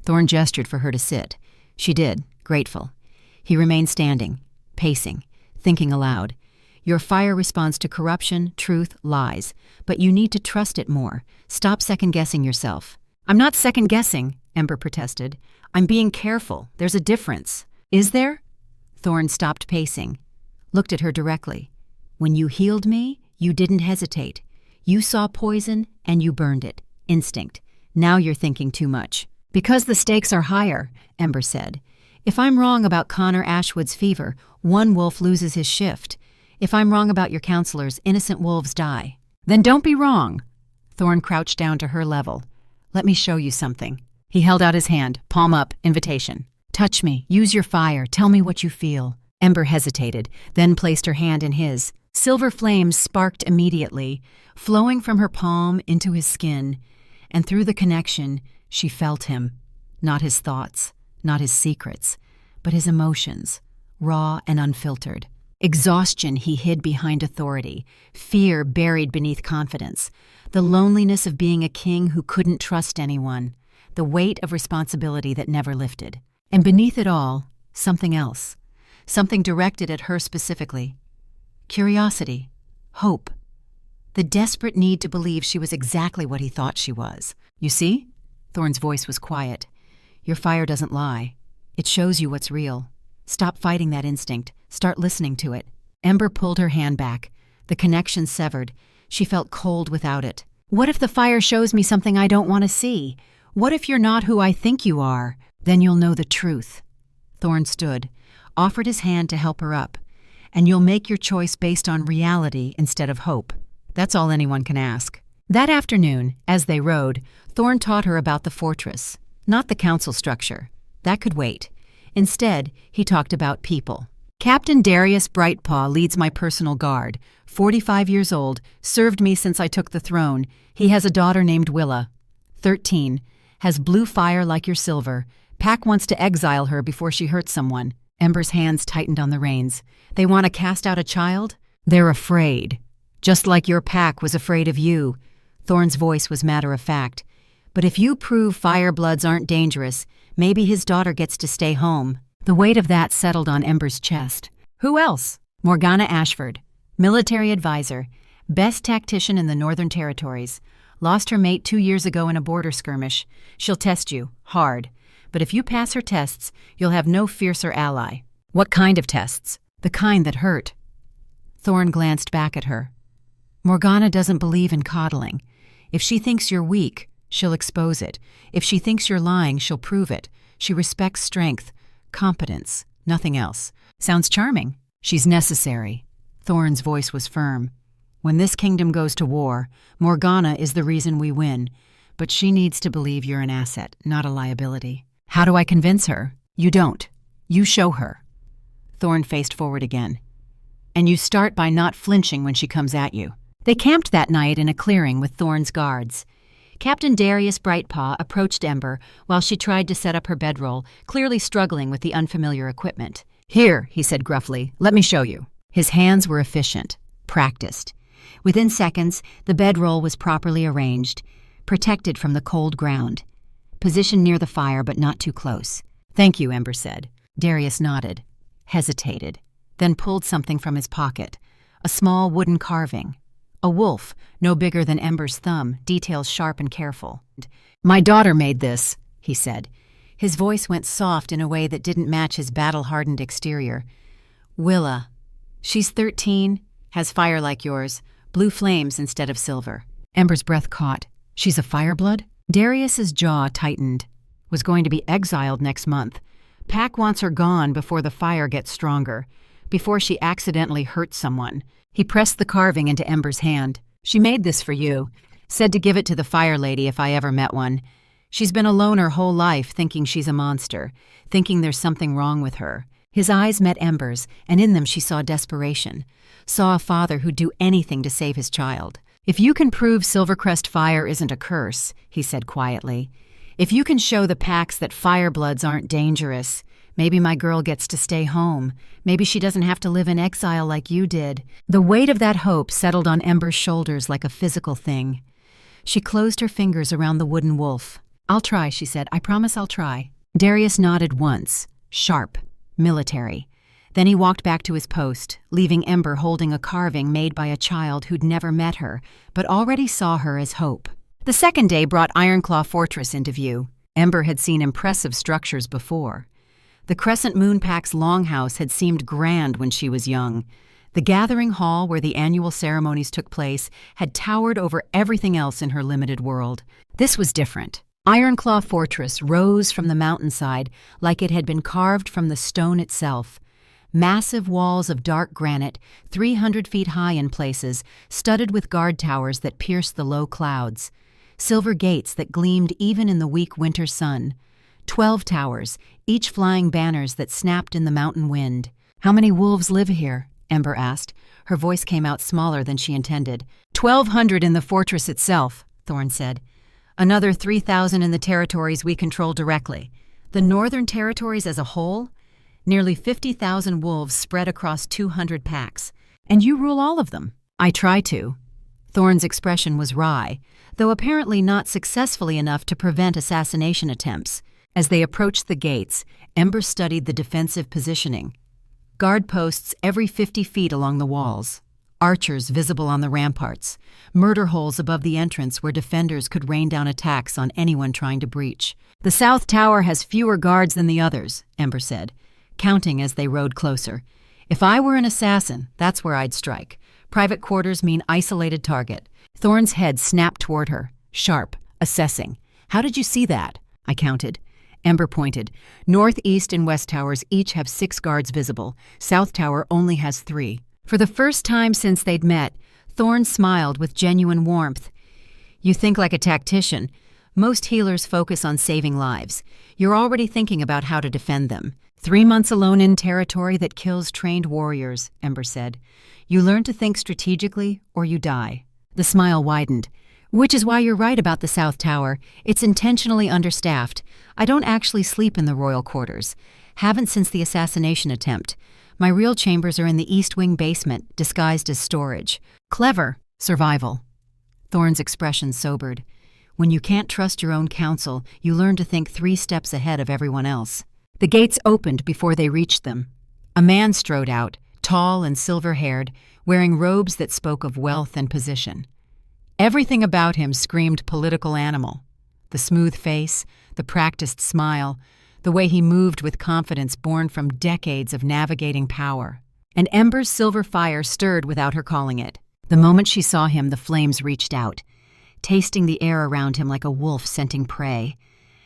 Thorn gestured for her to sit. She did, grateful. He remained standing, pacing, thinking aloud. Your fire responds to corruption, truth, lies. But you need to trust it more. Stop second-guessing yourself. I'm not second-guessing, Ember protested. I'm being careful. There's a difference. Is there? Thorn stopped pacing, looked at her directly. When you healed me, you didn't hesitate. You saw poison and you burned it. Instinct. Now you're thinking too much. Because the stakes are higher, Ember said. If I'm wrong about Connor Ashwood's fever, one wolf loses his shift. If I'm wrong about your counselors, innocent wolves die. Then don't be wrong. Thorn crouched down to her level. Let me show you something. He held out his hand, palm up, invitation. Touch me, use your fire, tell me what you feel. Ember hesitated, then placed her hand in his. Silver flames sparked immediately, flowing from her palm into his skin, and through the connection, she felt him. Not his thoughts, not his secrets, but his emotions, raw and unfiltered. Exhaustion he hid behind authority, fear buried beneath confidence, the loneliness of being a king who couldn't trust anyone, the weight of responsibility that never lifted. And beneath it all, something else, something directed at her specifically. Curiosity, hope, the desperate need to believe she was exactly what he thought she was. You see? Thorn's voice was quiet. Your fire doesn't lie. It shows you what's real. Stop fighting that instinct. Start listening to it. Ember pulled her hand back. The connection severed. She felt cold without it. What if the fire shows me something I don't want to see? What if you're not who I think you are? Then you'll know the truth. Thorn stood, offered his hand to help her up. And you'll make your choice based on reality instead of hope. That's all anyone can ask. That afternoon, as they rode, Thorn taught her about the fortress, not the council structure. That could wait. Instead, he talked about people. Captain Darius Brightpaw leads my personal guard. 45 years old, served me since I took the throne. He has a daughter named Willa. 13, has blue fire like your silver. Pack wants to exile her before she hurts someone. Ember's hands tightened on the reins. They want to cast out a child? They're afraid. Just like your pack was afraid of you. Thorn's voice was matter-of-fact. But if you prove Firebloods aren't dangerous, maybe his daughter gets to stay home. The weight of that settled on Ember's chest. Who else? Morgana Ashford, military advisor, best tactician in the Northern Territories. Lost her mate 2 years ago in a border skirmish. She'll test you, hard. But if you pass her tests, you'll have no fiercer ally. What kind of tests? The kind that hurt. Thorn glanced back at her. Morgana doesn't believe in coddling. If she thinks you're weak, she'll expose it. If she thinks you're lying, she'll prove it. She respects strength, competence, nothing else. Sounds charming. She's necessary. Thorn's voice was firm. When this kingdom goes to war, Morgana is the reason we win. But she needs to believe you're an asset, not a liability. How do I convince her? You don't. You show her. Thorn faced forward again. And you start by not flinching when she comes at you. They camped that night in a clearing with Thorn's guards. Captain Darius Brightpaw approached Ember while she tried to set up her bedroll, clearly struggling with the unfamiliar equipment. Here, he said gruffly, let me show you. His hands were efficient, practiced. Within seconds, the bedroll was properly arranged, protected from the cold ground. Positioned near the fire but not too close. Thank you, Ember said. Darius nodded, hesitated, then pulled something from his pocket. A small wooden carving. A wolf, no bigger than Ember's thumb, details sharp and careful. My daughter made this, he said. His voice went soft in a way that didn't match his battle-hardened exterior. Willa. She's 13, has fire like yours, blue flames instead of silver. Ember's breath caught. She's a Fireblood? Darius's jaw tightened. Was going to be exiled next month. Pack wants her gone before the fire gets stronger, before she accidentally hurts someone. He pressed the carving into Ember's hand. She made this for you. Said to give it to the Fire Lady if I ever met one. She's been alone her whole life, thinking she's a monster, thinking there's something wrong with her. His eyes met Ember's, and in them she saw desperation. Saw a father who'd do anything to save his child. If you can prove Silvercrest fire isn't a curse, he said quietly. If you can show the packs that Firebloods aren't dangerous, maybe my girl gets to stay home. Maybe she doesn't have to live in exile like you did. The weight of that hope settled on Ember's shoulders like a physical thing. She closed her fingers around the wooden wolf. I'll try, she said. I promise I'll try. Darius nodded once, sharp, military. Then he walked back to his post, leaving Ember holding a carving made by a child who'd never met her, but already saw her as hope. The second day brought Ironclaw Fortress into view. Ember had seen impressive structures before. The Crescent Moon Pack's longhouse had seemed grand when she was young. The gathering hall where the annual ceremonies took place had towered over everything else in her limited world. This was different. Ironclaw Fortress rose from the mountainside like it had been carved from the stone itself. Massive walls of dark granite, 300 feet high in places, studded with guard towers that pierced the low clouds. Silver gates that gleamed even in the weak winter sun. 12 towers, each flying banners that snapped in the mountain wind. How many wolves live here? Ember asked. Her voice came out smaller than she intended. 1,200 in the fortress itself, Thorn said. Another 3,000 in the territories we control directly. The Northern Territories as a whole? Nearly 50,000 wolves spread across 200 packs. And you rule all of them. I try to. Thorn's expression was wry, though apparently not successfully enough to prevent assassination attempts. As they approached the gates, Ember studied the defensive positioning. Guard posts every 50 feet along the walls. Archers visible on the ramparts. Murder holes above the entrance where defenders could rain down attacks on anyone trying to breach. The South Tower has fewer guards than the others, Ember said, counting as they rode closer. If I were an assassin, that's where I'd strike. Private quarters mean isolated target. Thorn's head snapped toward her, sharp, assessing. How did you see that? I counted. Ember pointed. North, East, and West towers each have 6 guards visible. South Tower only has 3. For the first time since they'd met, Thorne smiled with genuine warmth. You think like a tactician. Most healers focus on saving lives. You're already thinking about how to defend them. 3 months alone in territory that kills trained warriors, Ember said. You learn to think strategically or you die. The smile widened. Which is why you're right about the South Tower. It's intentionally understaffed. I don't actually sleep in the royal quarters. Haven't since the assassination attempt. My real chambers are in the East Wing basement, disguised as storage. Clever. Survival. Thorne's expression sobered. When you can't trust your own counsel, you learn to think 3 steps ahead of everyone else. The gates opened before they reached them. A man strode out, tall and silver-haired, wearing robes that spoke of wealth and position. Everything about him screamed political animal. The smooth face, the practiced smile, the way he moved with confidence born from decades of navigating power. And Ember's silver fire stirred without her calling it. The moment she saw him, the flames reached out, tasting the air around him like a wolf scenting prey.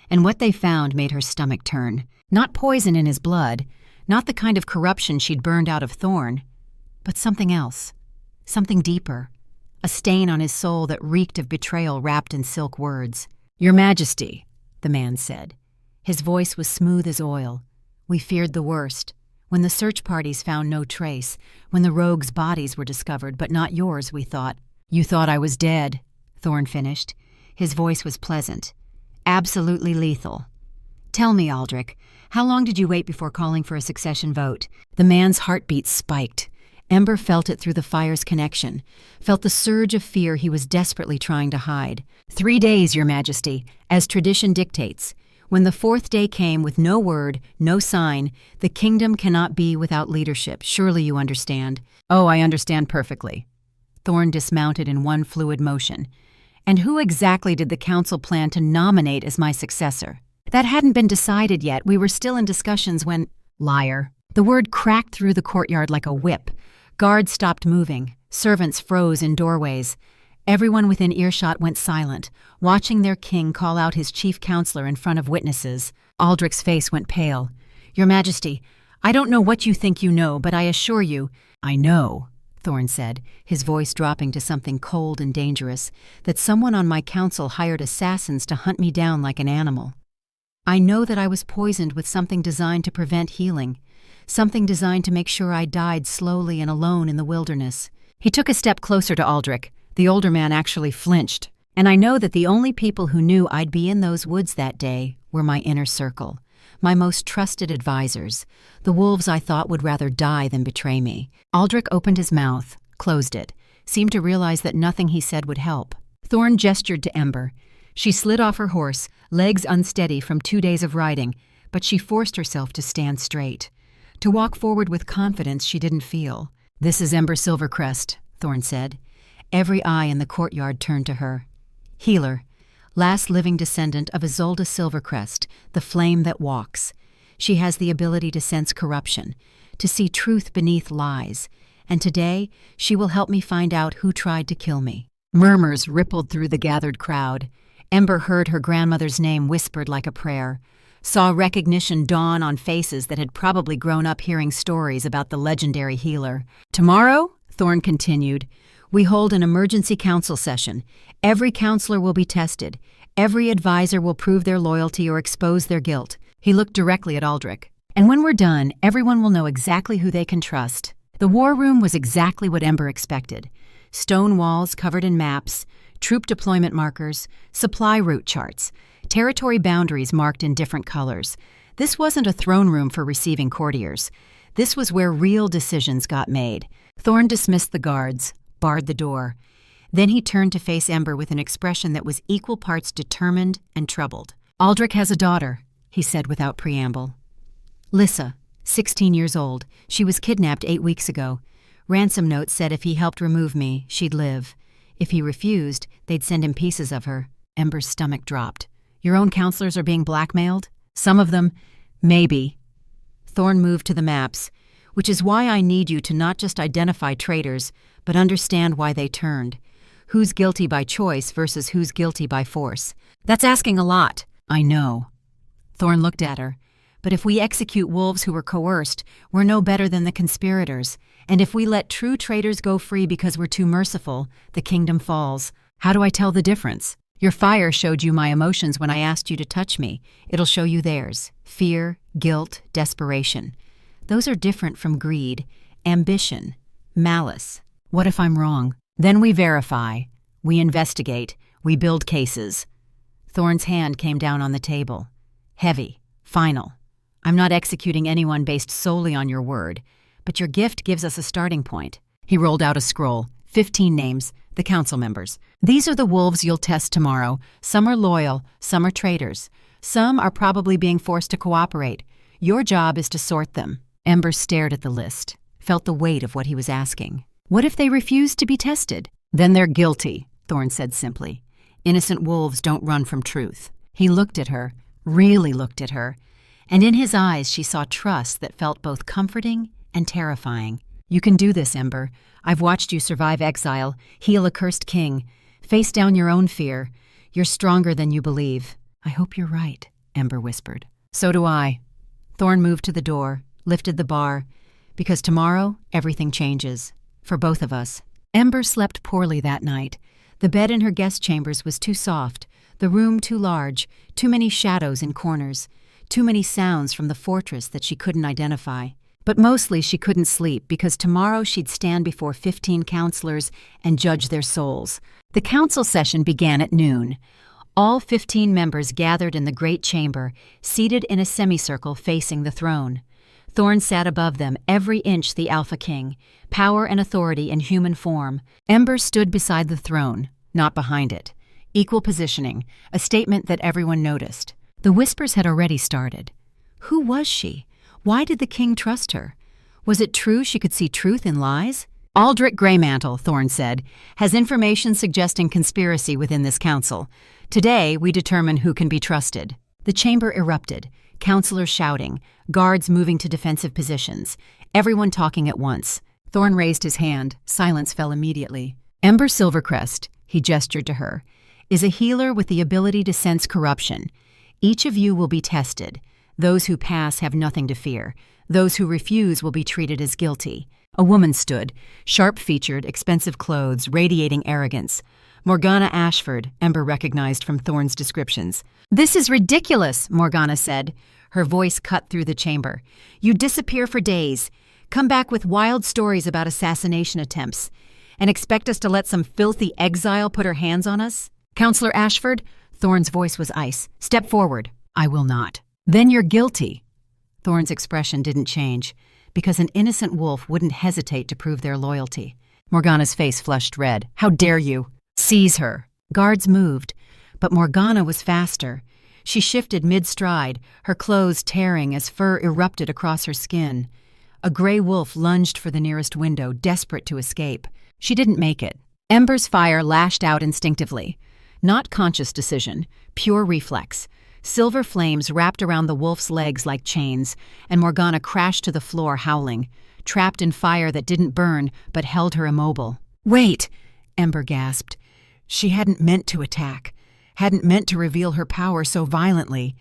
And what they found made her stomach turn. Not poison in his blood, not the kind of corruption she'd burned out of Thorne, but something else, something deeper. A stain on his soul that reeked of betrayal wrapped in silk words. Your Majesty, the man said. His voice was smooth as oil. We feared the worst. When the search parties found no trace, when the rogues' bodies were discovered, but not yours, we thought. You thought I was dead, Thorne finished. His voice was pleasant. Absolutely lethal. Tell me, Aldrich, how long did you wait before calling for a succession vote? The man's heartbeat spiked. Ember felt it through the fire's connection, felt the surge of fear he was desperately trying to hide. 3 days, Your Majesty, as tradition dictates. When the 4th day came with no word, no sign, the kingdom cannot be without leadership. Surely you understand. Oh, I understand perfectly. Thorne dismounted in one fluid motion. And who exactly did the council plan to nominate as my successor? That hadn't been decided yet. We were still in discussions when— Liar. The word cracked through the courtyard like a whip. Guards stopped moving. Servants froze in doorways. Everyone within earshot went silent, watching their king call out his chief counselor in front of witnesses. Aldrich's face went pale. Your Majesty, I don't know what you think you know, but I assure you— I know, Thorne said, his voice dropping to something cold and dangerous, that someone on my council hired assassins to hunt me down like an animal. I know that I was poisoned with something designed to prevent healing, something designed to make sure I died slowly and alone in the wilderness. He took a step closer to Aldrich. The older man actually flinched. And I know that the only people who knew I'd be in those woods that day were my inner circle, my most trusted advisors, the wolves I thought would rather die than betray me. Aldrich opened his mouth, closed it, seemed to realize that nothing he said would help. Thorne gestured to Ember. She slid off her horse, legs unsteady from 2 days of riding, but she forced herself to stand straight, to walk forward with confidence she didn't feel. This is Ember Silvercrest, Thorne said. Every eye in the courtyard turned to her. Healer, last living descendant of Exiled Silvercrest, the flame that walks. She has the ability to sense corruption, to see truth beneath lies, and today she will help me find out who tried to kill me. Murmurs rippled through the gathered crowd. Ember heard her grandmother's name whispered like a prayer, saw recognition dawn on faces that had probably grown up hearing stories about the legendary healer. Tomorrow, Thorne continued, we hold an emergency council session. Every counselor will be tested. Every advisor will prove their loyalty or expose their guilt. He looked directly at Aldrich. And when we're done, everyone will know exactly who they can trust. The war room was exactly what Ember expected. Stone walls covered in maps, troop deployment markers, supply route charts, territory boundaries marked in different colors. This wasn't a throne room for receiving courtiers. This was where real decisions got made. Thorne dismissed the guards, barred the door. Then he turned to face Ember with an expression that was equal parts determined and troubled. Aldrich has a daughter, he said without preamble. Lissa, 16 years old. She was kidnapped 8 weeks ago. Ransom note said if he helped remove me, she'd live. If he refused, they'd send him pieces of her. Ember's stomach dropped. Your own counselors are being blackmailed? Some of them, maybe. Thorne moved to the maps, which is why I need you to not just identify traitors, but understand why they turned. Who's guilty by choice versus who's guilty by force. That's asking a lot. I know. Thorn looked at her. "But if we execute wolves who were coerced, we're no better than the conspirators. And if we let true traitors go free because we're too merciful, the kingdom falls. How do I tell the difference? Your fire showed you my emotions when I asked you to touch me. It'll show you theirs. Fear, guilt, desperation. Those are different from greed, ambition, malice. What if I'm wrong? Then we verify. We investigate. We build cases." Thorn's hand came down on the table. Heavy, final. "I'm not executing anyone based solely on your word, but your gift gives us a starting point." He rolled out a scroll. 15 names, the council members. "These are the wolves you'll test tomorrow. Some are loyal, some are traitors. Some are probably being forced to cooperate. Your job is to sort them." Ember stared at the list, felt the weight of what he was asking. What if they refuse to be tested? "Then they're guilty," Thorn said simply. "Innocent wolves don't run from truth." He looked at her, really looked at her, and in his eyes she saw trust that felt both comforting and terrifying. "You can do this, Ember. I've watched you survive exile, heal a cursed king, face down your own fear. You're stronger than you believe." "I hope you're right," Ember whispered. "So do I." Thorn moved to the door, lifted the bar. "Because tomorrow, everything changes. For both of us." Ember slept poorly that night. The bed in her guest chambers was too soft, the room too large, too many shadows in corners, too many sounds from the fortress that she couldn't identify. But mostly she couldn't sleep because tomorrow she'd stand before 15 counselors and judge their souls. The council session began at noon. All 15 members gathered in the great chamber, seated in a semicircle facing the throne. Thorn sat above them, every inch the Alpha King, power and authority in human form. Ember stood beside the throne, not behind it. Equal positioning, a statement that everyone noticed. The whispers had already started. Who was she? Why did the king trust her? Was it true she could see truth in lies? "Aldrich Greymantle," Thorn said, "has information suggesting conspiracy within this council. Today, we determine who can be trusted." The chamber erupted, counselors shouting, guards moving to defensive positions, everyone talking at once. Thorn raised his hand. Silence fell immediately. "Ember Silvercrest," he gestured to her, "is a healer with the ability to sense corruption. Each of you will be tested. Those who pass have nothing to fear. Those who refuse will be treated as guilty." A woman stood, sharp-featured, expensive clothes, radiating arrogance. Morgana Ashford, Ember recognized from Thorn's descriptions. "This is ridiculous," Morgana said. Her voice cut through the chamber. "You disappear for days, come back with wild stories about assassination attempts, and expect us to let some filthy exile put her hands on us? Counselor Ashford," Thorn's voice was ice, "step forward." "I will not." "Then you're guilty." Thorn's expression didn't change, because an innocent wolf wouldn't hesitate to prove their loyalty. Morgana's face flushed red. "How dare you?" "Seize her." Guards moved, but Morgana was faster. She shifted mid-stride, her clothes tearing as fur erupted across her skin. A gray wolf lunged for the nearest window, desperate to escape. She didn't make it. Ember's fire lashed out instinctively. Not conscious decision, pure reflex. Silver flames wrapped around the wolf's legs like chains, and Morgana crashed to the floor howling, trapped in fire that didn't burn but held her immobile. "Wait!" Ember gasped. She hadn't meant to attack, hadn't meant to reveal her power so violently.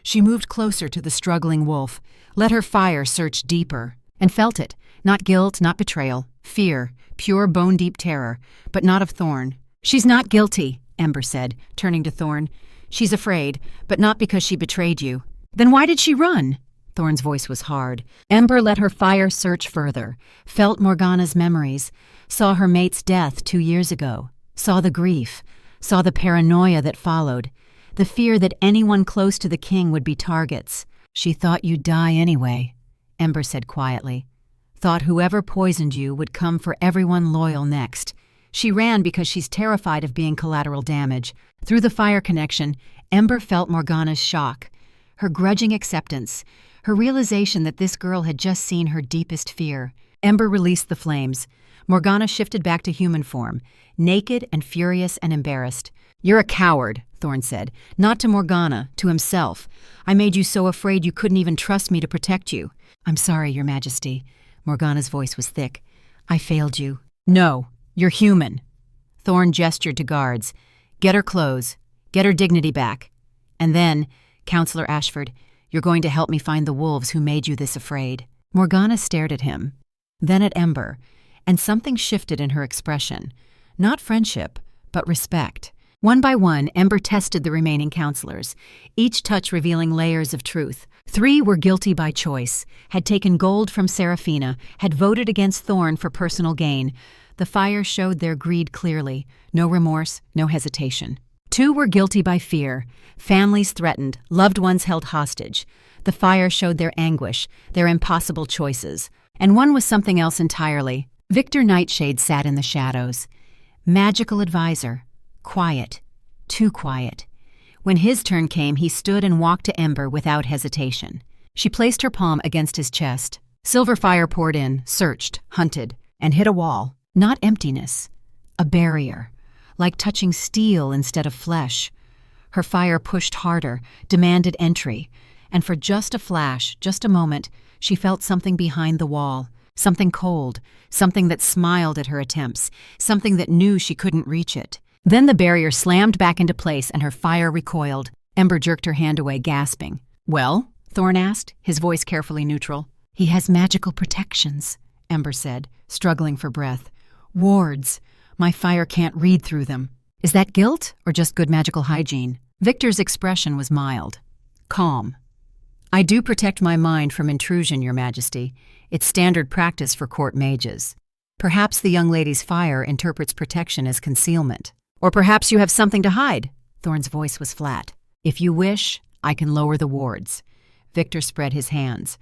She moved closer to the struggling wolf, let her fire search deeper, and felt it. Not guilt, not betrayal. Fear, pure bone-deep terror, but not of Thorn. "She's not guilty," Ember said, turning to Thorn. "She's afraid, but not because she betrayed you." "Then why did she run?" Thorn's voice was hard. Ember let her fire search further, felt Morgana's memories, saw her mate's death 2 years ago, saw the grief, saw the paranoia that followed, the fear that anyone close to the king would be targets. "She thought you'd die anyway," Ember said quietly. "Thought whoever poisoned you would come for everyone loyal next. She ran because she's terrified of being collateral damage." Through the fire connection, Ember felt Morgana's shock, her grudging acceptance, her realization that this girl had just seen her deepest fear. Ember released the flames. Morgana shifted back to human form, naked and furious and embarrassed. "You're a coward," Thorn said. "Not to Morgana, to himself. I made you so afraid you couldn't even trust me to protect you." "I'm sorry, Your Majesty." Morgana's voice was thick. "I failed you." "No, you're human." Thorn gestured to guards. "Get her clothes. Get her dignity back. And then, Counselor Ashford, you're going to help me find the wolves who made you this afraid." Morgana stared at him, then at Ember, and something shifted in her expression. Not friendship, but respect. One by one, Ember tested the remaining counselors, each touch revealing layers of truth. 3 were guilty by choice, had taken gold from Seraphina, had voted against Thorn for personal gain. The fire showed their greed clearly, no remorse, no hesitation. 2 were guilty by fear, families threatened, loved ones held hostage. The fire showed their anguish, their impossible choices. And 1 was something else entirely. Victor Nightshade sat in the shadows. Magical advisor. Quiet. Too quiet. When his turn came, he stood and walked to Ember without hesitation. She placed her palm against his chest. Silver fire poured in, searched, hunted, and hit a wall. Not emptiness. A barrier. Like touching steel instead of flesh. Her fire pushed harder, demanded entry. And for just a flash, just a moment, she felt something behind the wall. Something cold. Something that smiled at her attempts. Something that knew she couldn't reach it. Then the barrier slammed back into place and her fire recoiled. Ember jerked her hand away, gasping. "Well?" Thorn asked, his voice carefully neutral. "He has magical protections," Ember said, struggling for breath. "Wards. My fire can't read through them." "Is that guilt or just good magical hygiene?" Victor's expression was mild. Calm. "I do protect my mind from intrusion, Your Majesty. It's standard practice for court mages. Perhaps the young lady's fire interprets protection as concealment. Or perhaps you have something to hide." Thorn's voice was flat. "If you wish, I can lower the wards." Victor spread his hands.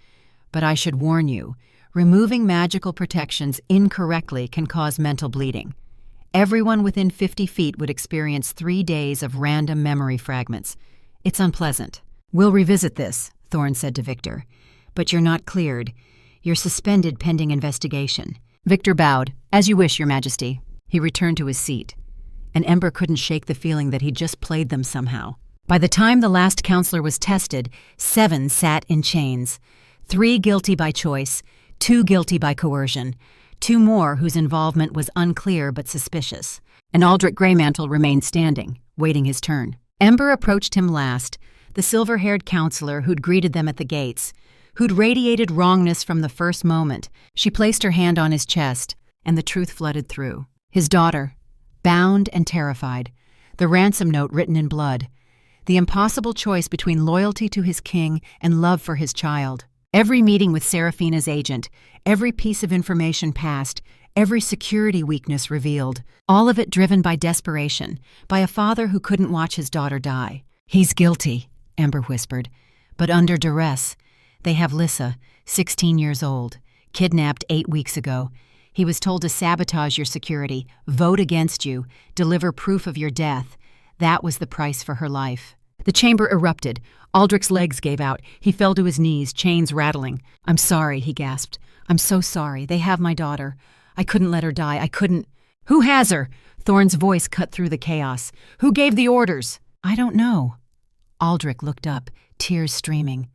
"But I should warn you, removing magical protections incorrectly can cause mental bleeding. Everyone within 50 feet would experience 3 days of random memory fragments. It's unpleasant." "We'll revisit this," Thorn said to Victor. "But you're not cleared. You're suspended pending investigation." Victor bowed. "As you wish, Your Majesty." He returned to his seat. And Ember couldn't shake the feeling that he'd just played them somehow. By the time the last counselor was tested, 7 sat in chains. 3 guilty by choice, 2 guilty by coercion, 2 more whose involvement was unclear but suspicious. And Aldrich Greymantle remained standing, waiting his turn. Ember approached him last, the silver-haired counselor who'd greeted them at the gates, who'd radiated wrongness from the first moment. She placed her hand on his chest, and the truth flooded through. His daughter, bound and terrified, the ransom note written in blood, the impossible choice between loyalty to his king and love for his child. Every meeting with Seraphina's agent, every piece of information passed, every security weakness revealed, all of it driven by desperation, by a father who couldn't watch his daughter die. "He's guilty," Ember whispered, "but under duress. They have Lissa, 16 years old, kidnapped 8 weeks ago. He was told to sabotage your security, vote against you, deliver proof of your death. That was the price for her life." The chamber erupted. Aldrich's legs gave out. He fell to his knees, chains rattling. "I'm sorry," he gasped. "I'm so sorry. They have my daughter. I couldn't let her die. I couldn't—" "Who has her?" Thorn's voice cut through the chaos. "Who gave the orders?" "I don't know." Aldrich looked up, tears streaming.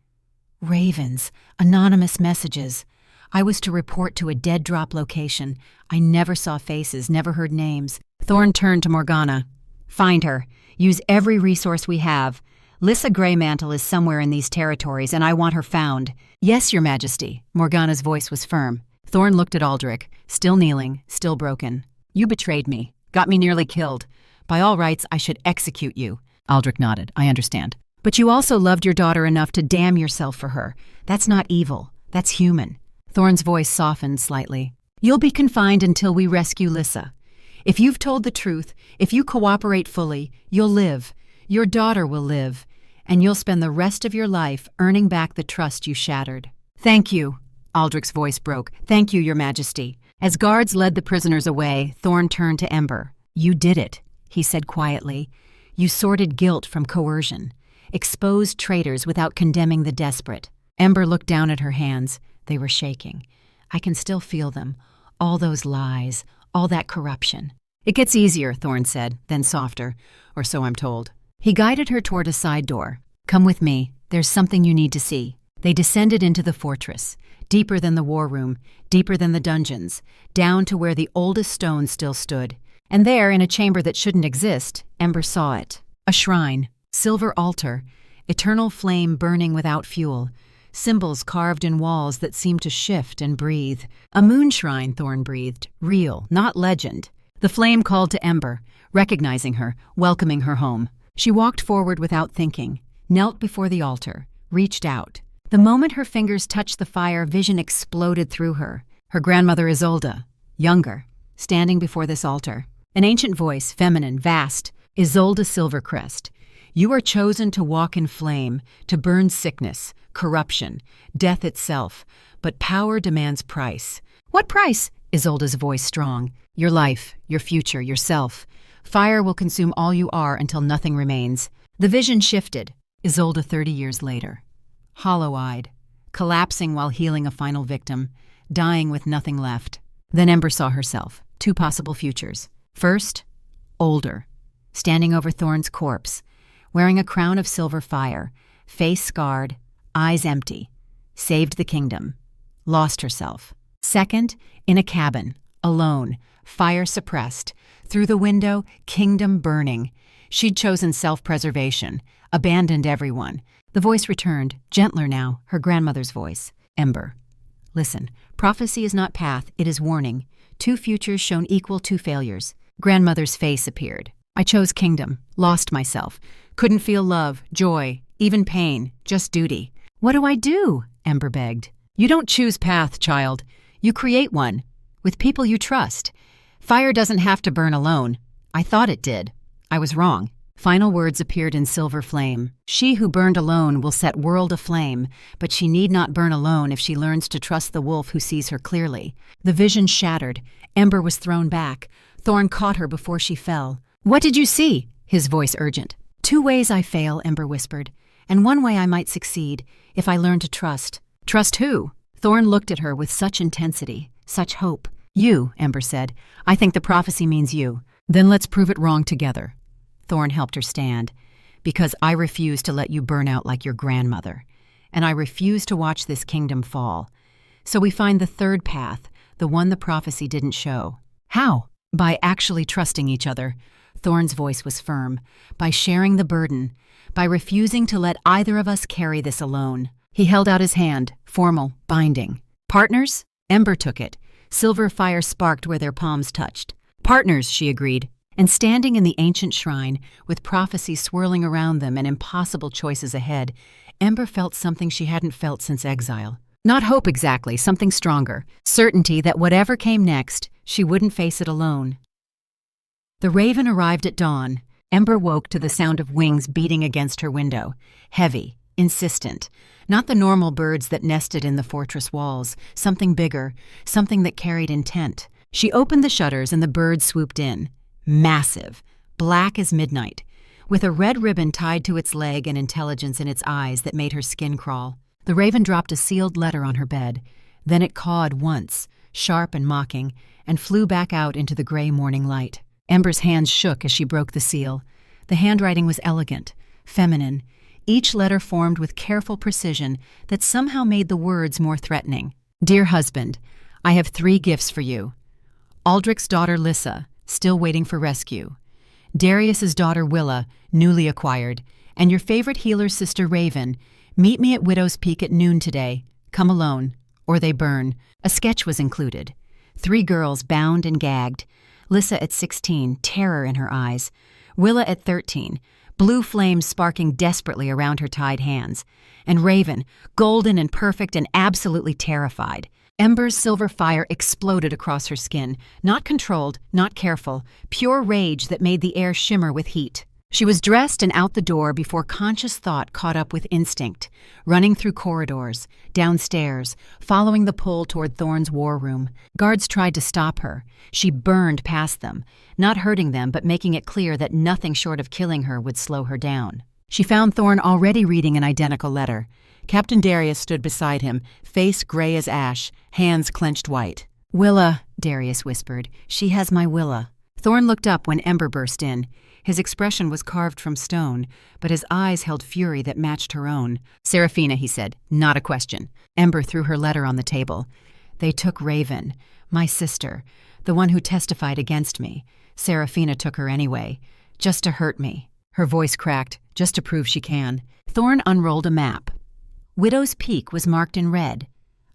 "Ravens, anonymous messages. I was to report to a dead-drop location. I never saw faces, never heard names." Thorn turned to Morgana. "Find her. Use every resource we have. Lissa Greymantle is somewhere in these territories, and I want her found." "Yes, Your Majesty." Morgana's voice was firm. Thorn looked at Aldrich, still kneeling, still broken. "You betrayed me, got me nearly killed. By all rights, I should execute you." Aldrich nodded. "I understand. But you also loved your daughter enough to damn yourself for her. That's not evil. That's human." Thorn's voice softened slightly. "You'll be confined until we rescue Lissa. If you've told the truth, if you cooperate fully, you'll live. Your daughter will live. And you'll spend the rest of your life earning back the trust you shattered." "Thank you." Aldrich's voice broke. "Thank you, Your Majesty." As guards led the prisoners away, Thorn turned to Ember. "You did it," he said quietly. "You sorted guilt from coercion. Exposed traitors without condemning the desperate." Ember looked down at her hands. They were shaking. "I can still feel them. All those lies, all that corruption." "It gets easier," Thorn said, then softer, or so I'm told. He guided her toward a side door. "Come with me. There's something you need to see." They descended into the fortress, deeper than the war room, deeper than the dungeons, down to where the oldest stone still stood. And there, in a chamber that shouldn't exist, Ember saw it. A shrine, silver altar, eternal flame burning without fuel, symbols carved in walls that seemed to shift and breathe. A moon shrine, Thorn breathed, real, not legend. The flame called to Ember, recognizing her, welcoming her home. She walked forward without thinking, knelt before the altar, reached out. The moment her fingers touched the fire, vision exploded through her. Her grandmother Isolde, younger, standing before this altar. An ancient voice, feminine, vast. Isolde Silvercrest, you are chosen to walk in flame, to burn sickness, corruption, death itself, but power demands price. What price? Isolde's voice strong. Your life, your future, yourself. Fire will consume all you are until nothing remains. The vision shifted. Isolde 30 years later. Hollow-eyed, collapsing while healing a final victim, dying with nothing left. Then Ember saw herself. Two possible futures. First, older, standing over Thorn's corpse, wearing a crown of silver fire, face scarred, eyes empty, saved the kingdom, lost herself. Second, in a cabin, alone, fire suppressed, through the window, kingdom burning. She'd chosen self-preservation, abandoned everyone. The voice returned, gentler now, her grandmother's voice. Ember, listen, prophecy is not path, it is warning. Two futures shown equal, two failures. Grandmother's face appeared. I chose kingdom, lost myself, couldn't feel love, joy, even pain, just duty. What do I do? Ember begged. You don't choose path, child. You create one, with people you trust. Fire doesn't have to burn alone. I thought it did. I was wrong. Final words appeared in silver flame. She who burned alone will set world aflame, but she need not burn alone if she learns to trust the wolf who sees her clearly. The vision shattered. Ember was thrown back. Thorn caught her before she fell. What did you see? His voice urgent. Two ways I fail, Ember whispered, and one way I might succeed, if I learn to trust. Trust who? Thorn looked at her with such intensity, such hope. You, Ember said. I think the prophecy means you. Then let's prove it wrong together. Thorn helped her stand. Because I refuse to let you burn out like your grandmother. And I refuse to watch this kingdom fall. So we find the third path, the one the prophecy didn't show. How? By actually trusting each other. Thorn's voice was firm. By sharing the burden. By refusing to let either of us carry this alone. He held out his hand, formal, binding. Partners? Ember took it. Silver fire sparked where their palms touched. Partners, she agreed. And standing in the ancient shrine, with prophecy swirling around them and impossible choices ahead, Ember felt something she hadn't felt since exile. Not hope exactly, something stronger. Certainty that whatever came next, she wouldn't face it alone. The raven arrived at dawn. Ember woke to the sound of wings beating against her window. Heavy, insistent. Not the normal birds that nested in the fortress walls. Something bigger, something that carried intent. She opened the shutters and the bird swooped in. Massive, black as midnight, with a red ribbon tied to its leg and intelligence in its eyes that made her skin crawl. The raven dropped a sealed letter on her bed. Then it cawed once, sharp and mocking, and flew back out into the gray morning light. Ember's hands shook as she broke the seal. The handwriting was elegant, feminine, each letter formed with careful precision that somehow made the words more threatening. Dear husband, I have 3 gifts for you. Aldrich's daughter Lissa, still waiting for rescue. Darius's daughter Willa, newly acquired. And your favorite healer's sister Raven. Meet me at Widow's Peak at noon today. Come alone, or they burn. A sketch was included. 3 girls bound and gagged. Lissa at 16, terror in her eyes. Willa at 13, blue flames sparking desperately around her tied hands. And Raven, golden and perfect and absolutely terrified. Ember's silver fire exploded across her skin, not controlled, not careful, pure rage that made the air shimmer with heat. She was dressed and out the door before conscious thought caught up with instinct, running through corridors, downstairs, following the pull toward Thorn's war room. Guards tried to stop her. She burned past them, not hurting them but making it clear that nothing short of killing her would slow her down. She found Thorn already reading an identical letter. Captain Darius stood beside him, face gray as ash, hands clenched white. Willa, Darius whispered. She has my Willa. Thorn looked up when Ember burst in. His expression was carved from stone, but his eyes held fury that matched her own. Seraphina, he said, not a question. Ember threw her letter on the table. They took Raven, my sister, the one who testified against me. Seraphina took her anyway, just to hurt me. Her voice cracked. just to prove she can. Thorn unrolled a map. Widow's Peak was marked in red,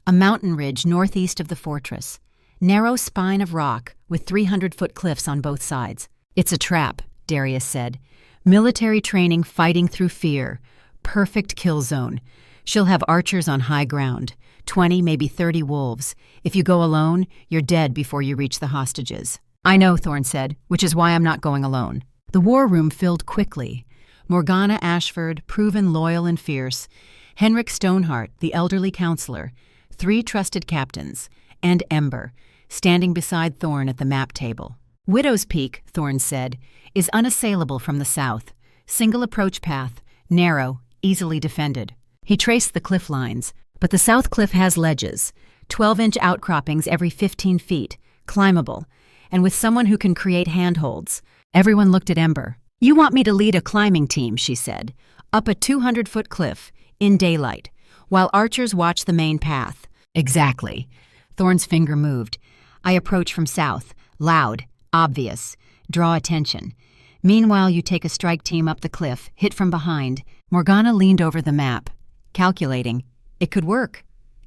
a mountain ridge northeast of the fortress. Narrow spine of rock with 300-foot cliffs on both sides. It's a trap, Darius said. Military training fighting through fear. Perfect kill zone. She'll have archers on high ground. 20, maybe 30 wolves. If you go alone, you're dead before you reach the hostages. I know, Thorn said, which is why I'm not going alone. The war room filled quickly. Morgana Ashford, proven loyal and fierce. Henrik Stoneheart, the elderly counselor. 3 trusted captains. And Ember, standing beside Thorn at the map table. Widow's Peak, Thorn said, is unassailable from the south. Single approach path, narrow, easily defended. He traced the cliff lines, but the south cliff has ledges, 12-inch outcroppings every 15 feet, climbable, and with someone who can create handholds. Everyone looked at Ember. You want me to lead a climbing team, she said, up a 200-foot cliff, in daylight, while archers watch the main path. Exactly. Thorn's finger moved. I approach from south, loud, obvious, draw attention. Meanwhile, you take a strike team up the cliff, hit from behind. Morgana leaned over the map, calculating. It could work.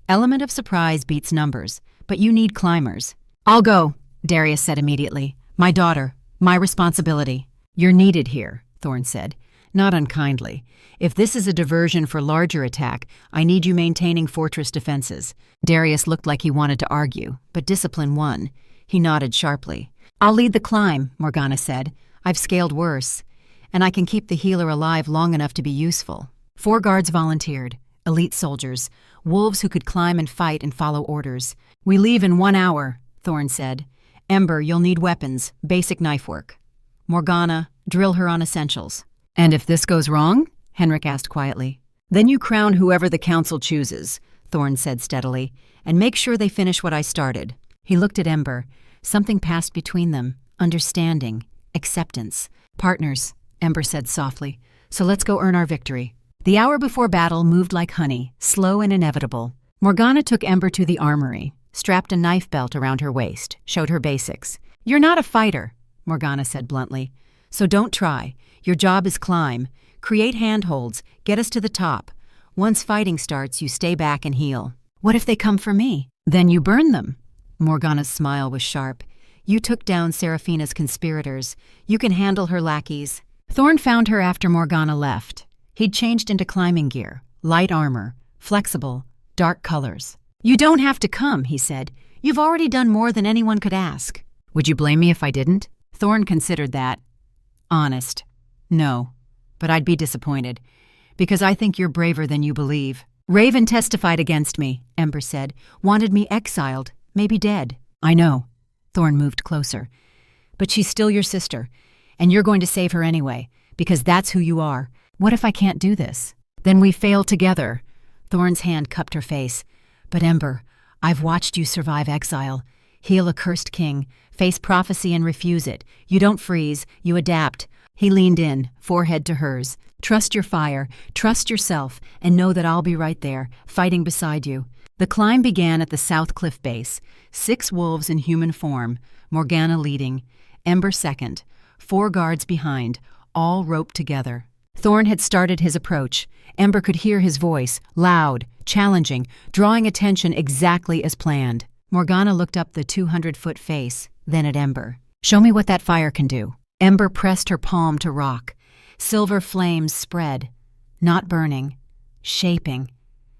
Element of surprise beats numbers, but you need climbers. I'll go, Darius said immediately. My daughter, my responsibility. You're needed here, Thorn said, not unkindly. If this is a diversion for larger attack, I need you maintaining fortress defenses. Darius looked like he wanted to argue, but discipline won. He nodded sharply. I'll lead the climb, Morgana said. I've scaled worse, and I can keep the healer alive long enough to be useful. 4 guards volunteered, elite soldiers, wolves who could climb and fight and follow orders. We leave in 1 hour, Thorn said. Ember, you'll need weapons, basic knife work. Morgana, drill her on essentials. And if this goes wrong? Henrik asked quietly. Then you crown whoever the council chooses, Thorn said steadily, and make sure they finish what I started. He looked at Ember. Something passed between them, understanding, acceptance. Partners, Ember said softly, so let's go earn our victory. The hour before battle moved like honey, slow and inevitable. Morgana took Ember to the armory, strapped a knife belt around her waist, showed her basics. You're not a fighter, Morgana said bluntly, so don't try. Your job is climb. Create handholds, get us to the top. Once fighting starts, you stay back and heal. What if they come for me? Then you burn them. Morgana's smile was sharp. You took down Seraphina's conspirators. You can handle her lackeys. Thorn found her after Morgana left. He'd changed into climbing gear, light armor, flexible, dark colors. You don't have to come, he said. You've already done more than anyone could ask. Would you blame me if I didn't? Thorn considered that. Honest. No. But I'd be disappointed, because I think you're braver than you believe. Raven testified against me, Ember said. Wanted me exiled, maybe dead. I know. Thorn moved closer. But she's still your sister, and you're going to save her anyway, because that's who you are. What if I can't do this? Then we fail together. Thorn's hand cupped her face. But Ember, I've watched you survive exile. Heal a cursed king, face prophecy and refuse it. You don't freeze, you adapt. He leaned in, forehead to hers. Trust your fire, trust yourself, and know that I'll be right there, fighting beside you. The climb began at the south cliff base. 6 wolves in human form, Morgana leading, Ember second, 4 guards behind, all roped together. Thorn had started his approach. Ember could hear his voice, loud, challenging, drawing attention exactly as planned. Morgana looked up the 200-foot face, then at Ember. Show me what that fire can do. Ember pressed her palm to rock. Silver flames spread, not burning, shaping.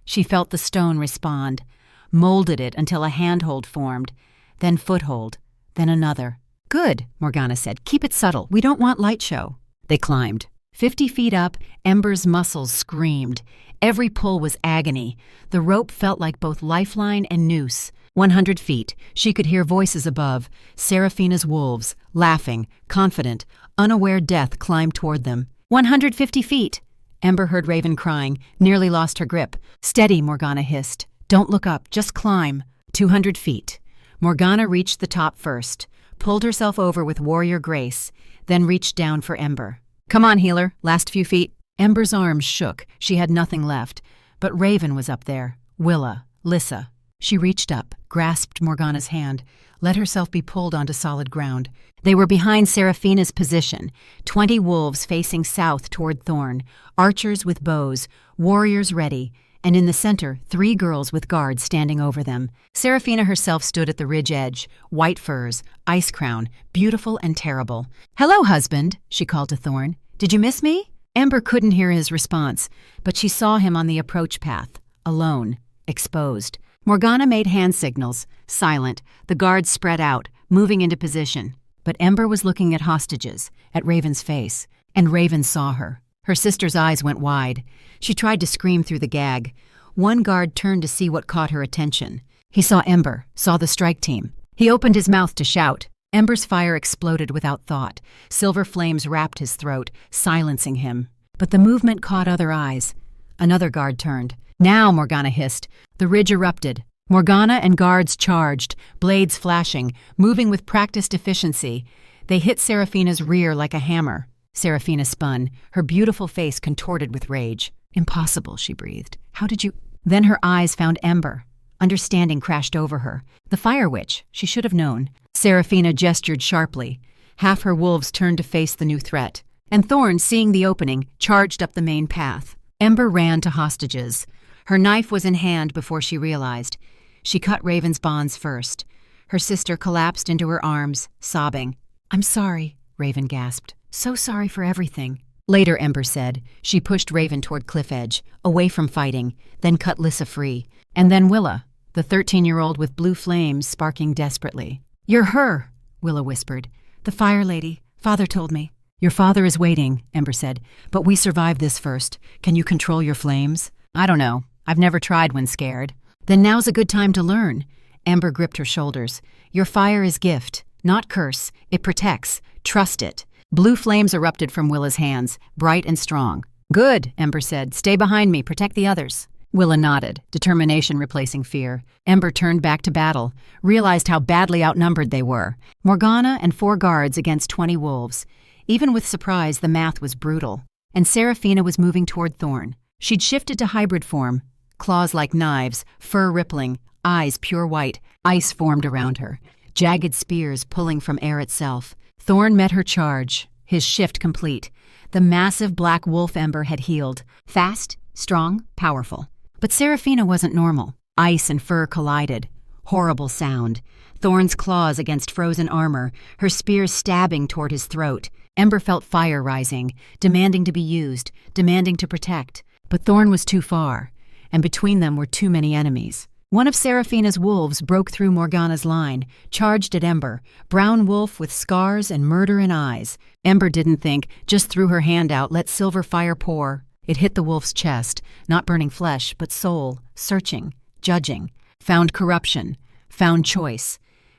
She felt the stone respond, molded it until a handhold formed, then foothold, then another. Good, Morgana said. Keep it subtle. We don't want light show. They climbed. 50 feet up, Ember's muscles screamed. Every pull was agony. The rope felt like both lifeline and noose. 100 feet, she could hear voices above. Seraphina's wolves, laughing, confident, unaware death climbed toward them. 150 feet. Ember heard Raven crying, nearly lost her grip. Steady, Morgana hissed. Don't look up, just climb. 200 feet. Morgana reached the top first, pulled herself over with warrior grace, then reached down for Ember. Come on, healer, last few feet. Ember's arms shook. She had nothing left. But Raven was up there. Willa, Lissa. She reached up, grasped Morgana's hand, let herself be pulled onto solid ground. They were behind Seraphina's position, 20 wolves facing south toward Thorn, archers with bows, warriors ready, and in the center, 3 girls with guards standing over them. Seraphina herself stood at the ridge edge, white furs, ice crown, beautiful and terrible. "Hello, husband," she called to Thorn. "Did you miss me?" Ember couldn't hear his response, but she saw him on the approach path, alone, exposed. Morgana made hand signals, silent, the guards spread out, moving into position. But Ember was looking at hostages, at Raven's face, and Raven saw her. Her sister's eyes went wide. She tried to scream through the gag. One guard turned to see what caught her attention. He saw Ember, saw the strike team. He opened his mouth to shout. Ember's fire exploded without thought. Silver flames wrapped his throat, silencing him. But the movement caught other eyes. Another guard turned. "Now," Morgana hissed. The ridge erupted. Morgana and guards charged, blades flashing, moving with practiced efficiency. They hit Seraphina's rear like a hammer. Seraphina spun, her beautiful face contorted with rage. "Impossible," she breathed. "How did you—" Then her eyes found Ember. Understanding crashed over her. The fire witch, she should have known. Seraphina gestured sharply. Half her wolves turned to face the new threat. And Thorn, seeing the opening, charged up the main path. Ember ran to hostages. Her knife was in hand before she realized. She cut Raven's bonds first. Her sister collapsed into her arms, sobbing. "I'm sorry," Raven gasped. "So sorry for everything." Later, Ember said, she pushed Raven toward cliff edge, away from fighting, then cut Lissa free. And then Willa, the 13-year-old with blue flames sparking desperately. "You're her," Willa whispered. "The fire lady. Father told me." "Your father is waiting," Ember said. "But we survived this first. Can you control your flames?" "I don't know. I've never tried when scared." "Then now's a good time to learn." Ember gripped her shoulders. "Your fire is gift, not curse. It protects. Trust it." Blue flames erupted from Willa's hands, bright and strong. "Good," Ember said. "Stay behind me. Protect the others." Willa nodded, determination replacing fear. Ember turned back to battle, realized how badly outnumbered they were. Morgana and 4 guards against 20 wolves. Even with surprise, the math was brutal. And Seraphina was moving toward Thorn. She'd shifted to hybrid form. Claws like knives, fur rippling, eyes pure white, ice formed around her. Jagged spears pulling from air itself. Thorn met her charge, his shift complete. The massive black wolf Ember had healed. Fast, strong, powerful. But Seraphina wasn't normal. Ice and fur collided. Horrible sound. Thorn's claws against frozen armor, her spear stabbing toward his throat. Ember felt fire rising, demanding to be used, demanding to protect. But Thorn was too far, and between them were too many enemies. One of Seraphina's wolves broke through Morgana's line, charged at Ember, brown wolf with scars and murder in eyes. Ember didn't think, just threw her hand out, let silver fire pour. It hit the wolf's chest, not burning flesh, but soul, searching, judging. Found corruption, found choice.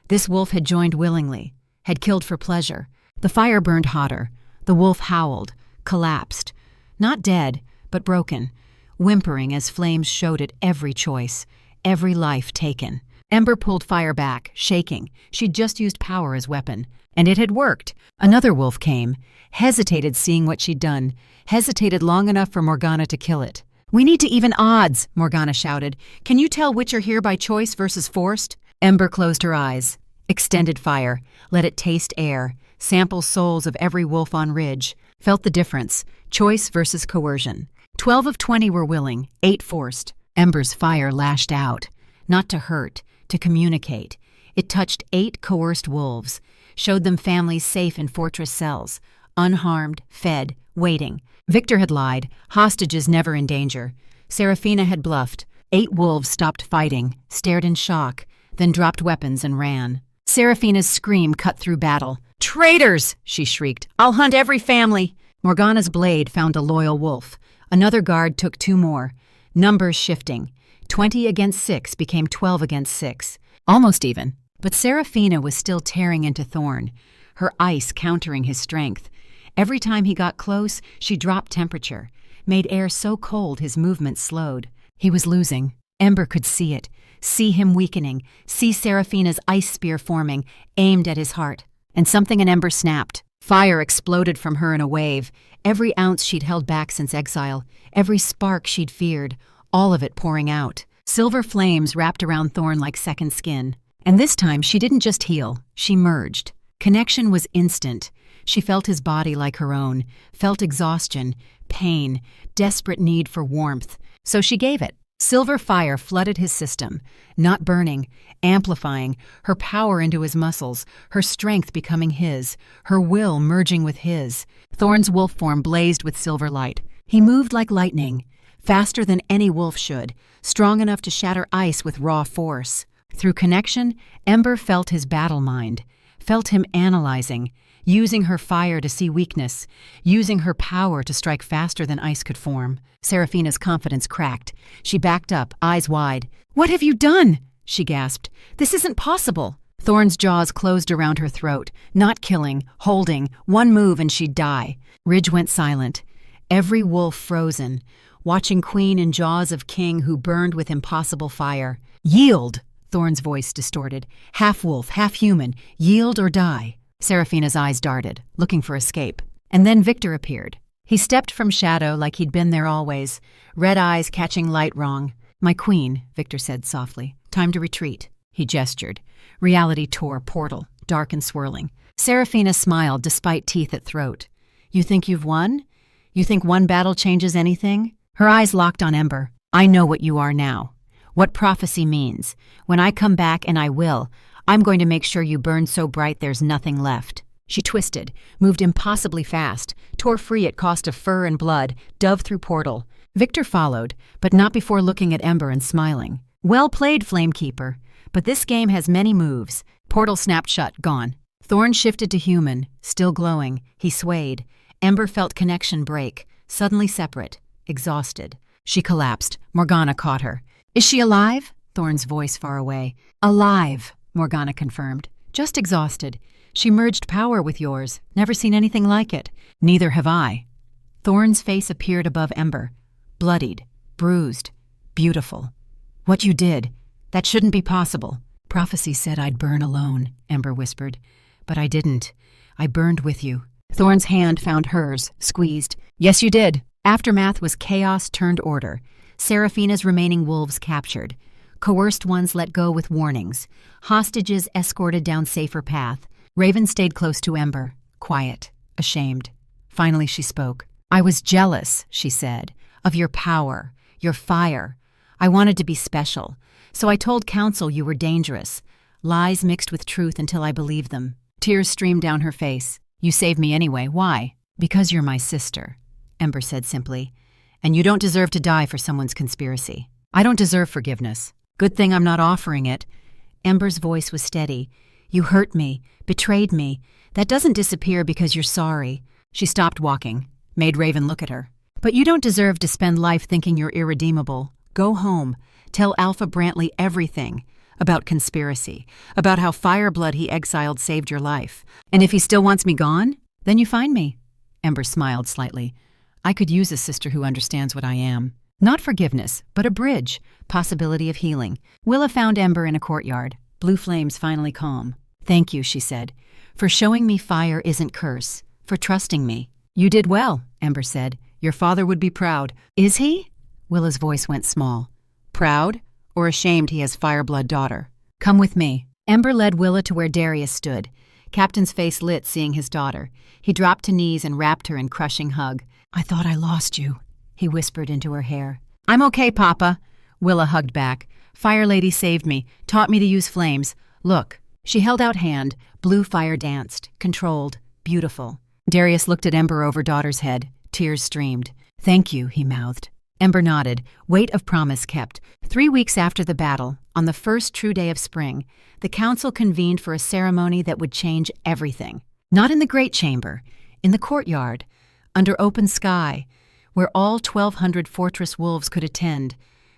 This wolf had joined willingly, had killed for pleasure. The fire burned hotter. The wolf howled, collapsed. Not dead, but broken, whimpering as flames showed it every choice. Every life taken. Ember pulled fire back, shaking. She'd just used power as weapon. And it had worked. Another wolf came, hesitated seeing what she'd done, hesitated long enough for Morgana to kill it. "We need to even odds," Morgana shouted. "Can you tell which are here by choice versus forced?" Ember closed her eyes, extended fire, let it taste air, sample souls of every wolf on ridge, felt the difference, choice versus coercion. 12 of 20 were willing, 8 forced. Ember's fire lashed out, not to hurt, to communicate. It touched 8 coerced wolves, showed them families safe in fortress cells, unharmed, fed, waiting. Victor had lied, hostages never in danger. Seraphina had bluffed. 8 wolves stopped fighting, stared in shock, then dropped weapons and ran. Seraphina's scream cut through battle. "Traitors!" she shrieked. "I'll hunt every family!" Morgana's blade found a loyal wolf. Another guard took 2 more. Numbers shifting. 20 against 6 became 12 against 6. Almost even. But Seraphina was still tearing into Thorn, her ice countering his strength. Every time he got close, she dropped temperature, made air so cold his movement slowed. He was losing. Ember could see it, see him weakening, see Seraphina's ice spear forming, aimed at his heart. And something in Ember snapped. Fire exploded from her in a wave. Every ounce she'd held back since exile, every spark she'd feared, all of it pouring out. Silver flames wrapped around Thorn like second skin. And this time she didn't just heal, she merged. Connection was instant. She felt his body like her own, felt exhaustion, pain, desperate need for warmth. So she gave it. Silver fire flooded his system, not burning, amplifying, her power into his muscles, her strength becoming his, her will merging with his. Thorn's wolf form blazed with silver light. He moved like lightning, faster than any wolf should, strong enough to shatter ice with raw force. Through connection, Ember felt his battle mind, felt him analyzing, using her fire to see weakness, using her power to strike faster than ice could form. Seraphina's confidence cracked. She backed up, eyes wide. "What have you done?" she gasped. "This isn't possible." Thorn's jaws closed around her throat, not killing, holding. One move and she'd die. Ridge went silent, every wolf frozen, watching Queen in jaws of King who burned with impossible fire. "Yield!" Thorn's voice distorted. Half wolf, half human. Yield or die. Seraphina's eyes darted, looking for escape. And then Victor appeared. He stepped from shadow like he'd been there always, red eyes catching light wrong. "My queen," Victor said softly. "Time to retreat." He gestured. Reality tore portal, dark and swirling. Seraphina smiled despite teeth at throat. "You think you've won? You think one battle changes anything?" Her eyes locked on Ember. "I know what you are now. What prophecy means. When I come back, and I will, I'm going to make sure you burn so bright there's nothing left." She twisted, moved impossibly fast, tore free at cost of fur and blood, dove through portal. Victor followed, but not before looking at Ember and smiling. "Well played, Flamekeeper. But this game has many moves." Portal snapped shut, gone. Thorn shifted to human, still glowing. He swayed. Ember felt connection break, suddenly separate, exhausted. She collapsed. Morgana caught her. "Is she alive?" Thorn's voice far away. "Alive," Morgana confirmed. "Just exhausted. She merged power with yours. Never seen anything like it." "Neither have I." Thorn's face appeared above Ember. Bloodied, bruised, beautiful. "What you did, that shouldn't be possible." "Prophecy said I'd burn alone," Ember whispered. "But I didn't. I burned with you." Thorn's hand found hers, squeezed. "Yes, you did." Aftermath was chaos turned order. Seraphina's remaining wolves captured. Coerced ones let go with warnings. Hostages escorted down safer path. Raven stayed close to Ember, quiet, ashamed. Finally she spoke. "I was jealous," she said, "of your power, your fire. I wanted to be special. So I told Council you were dangerous. Lies mixed with truth until I believed them." Tears streamed down her face. "You saved me anyway. Why?" "Because you're my sister," Ember said simply. "And you don't deserve to die for someone's conspiracy." "I don't deserve forgiveness. Good thing I'm not offering it." Ember's voice was steady. "You hurt me, betrayed me. That doesn't disappear because you're sorry." She stopped walking, made Raven look at her. "But you don't deserve to spend life thinking you're irredeemable. Go home. Tell Alpha Brantley everything. About conspiracy. About how Fireblood he exiled saved your life. And if he still wants me gone, then you find me." Ember smiled slightly. "I could use a sister who understands what I am. Not forgiveness, but a bridge. Possibility of healing." Willa found Ember in a courtyard. Blue flames finally calm. "Thank you," she said, "for showing me fire isn't curse, for trusting me." "You did well," Ember said. "Your father would be proud." "Is he?" Willa's voice went small. "Proud or ashamed he has Fireblood daughter? Come with me." Ember led Willa to where Darius stood. Captain's face lit seeing his daughter. He dropped to knees and wrapped her in crushing hug. "I thought I lost you," he whispered into her hair. "I'm okay, Papa." Willa hugged back. "Fire Lady saved me, taught me to use flames. Look." She held out hand. Blue fire danced, controlled, beautiful. Darius looked at Ember over daughter's head. Tears streamed. "Thank you," he mouthed. Ember nodded. Weight of promise kept. 3 weeks after the battle, on the first true day of spring, the council convened for a ceremony that would change everything. Not in the Great Chamber, in the courtyard, under open sky, where all 1,200 fortress wolves could attend,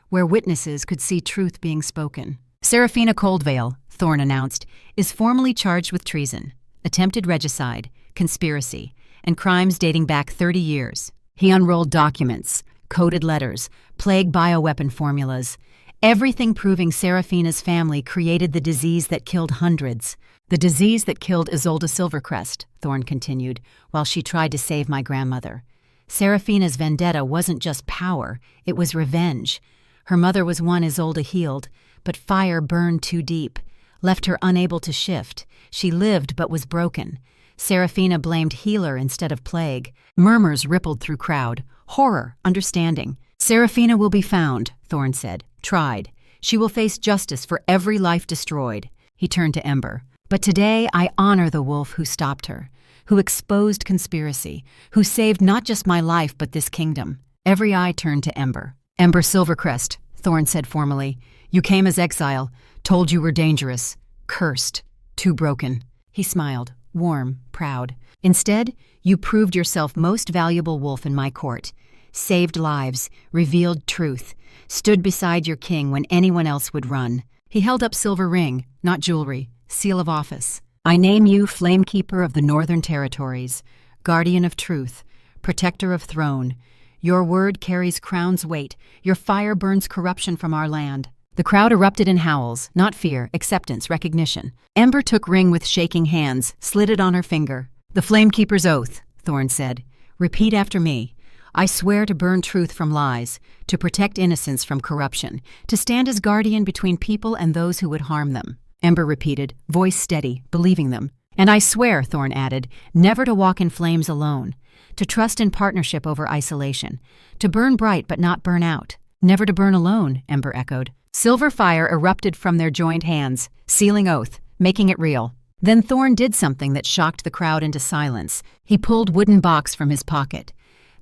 where witnesses could see truth being spoken. Seraphina Coldvale, Thorn announced, is formally charged with treason, attempted regicide, conspiracy, and crimes dating back 30 years. He unrolled documents, coded letters, plague bioweapon formulas, everything proving Seraphina's family created the disease that killed hundreds. "The disease that killed Ember Silvercrest," Thorn continued, "while she tried to save my grandmother. Seraphina's vendetta wasn't just power, it was revenge. Her mother was one Isolde healed, but fire burned too deep, left her unable to shift. She lived but was broken. Seraphina blamed healer instead of plague. Murmurs rippled through crowd. Horror, understanding. Seraphina will be found, Thorn said. Tried. She will face justice for every life destroyed. He turned to Ember. But today I honor the wolf who stopped her, who exposed conspiracy, who saved not just my life but this kingdom. Every eye turned to Ember. Ember Silvercrest, Thorn said formally. You came as exile, told you were dangerous, cursed, too broken. He smiled, warm, proud. Instead, you proved yourself most valuable wolf in my court, saved lives, revealed truth, stood beside your king when anyone else would run. He held up silver ring, not jewelry, seal of office. I name you Flamekeeper of the Northern Territories, guardian of truth, protector of throne. Your word carries crown's weight. Your fire burns corruption from our land. The crowd erupted in howls, not fear, acceptance, recognition. Ember took ring with shaking hands, slid it on her finger. The Flamekeeper's oath, Thorn said. Repeat after me. I swear to burn truth from lies, to protect innocence from corruption, to stand as guardian between people and those who would harm them. Ember repeated, voice steady, believing them. And I swear, Thorn added, never to walk in flames alone, to trust in partnership over isolation, to burn bright but not burn out. Never to burn alone, Ember echoed. Silver fire erupted from their joined hands, sealing oath, making it real. Then Thorn did something that shocked the crowd into silence. He pulled wooden box from his pocket,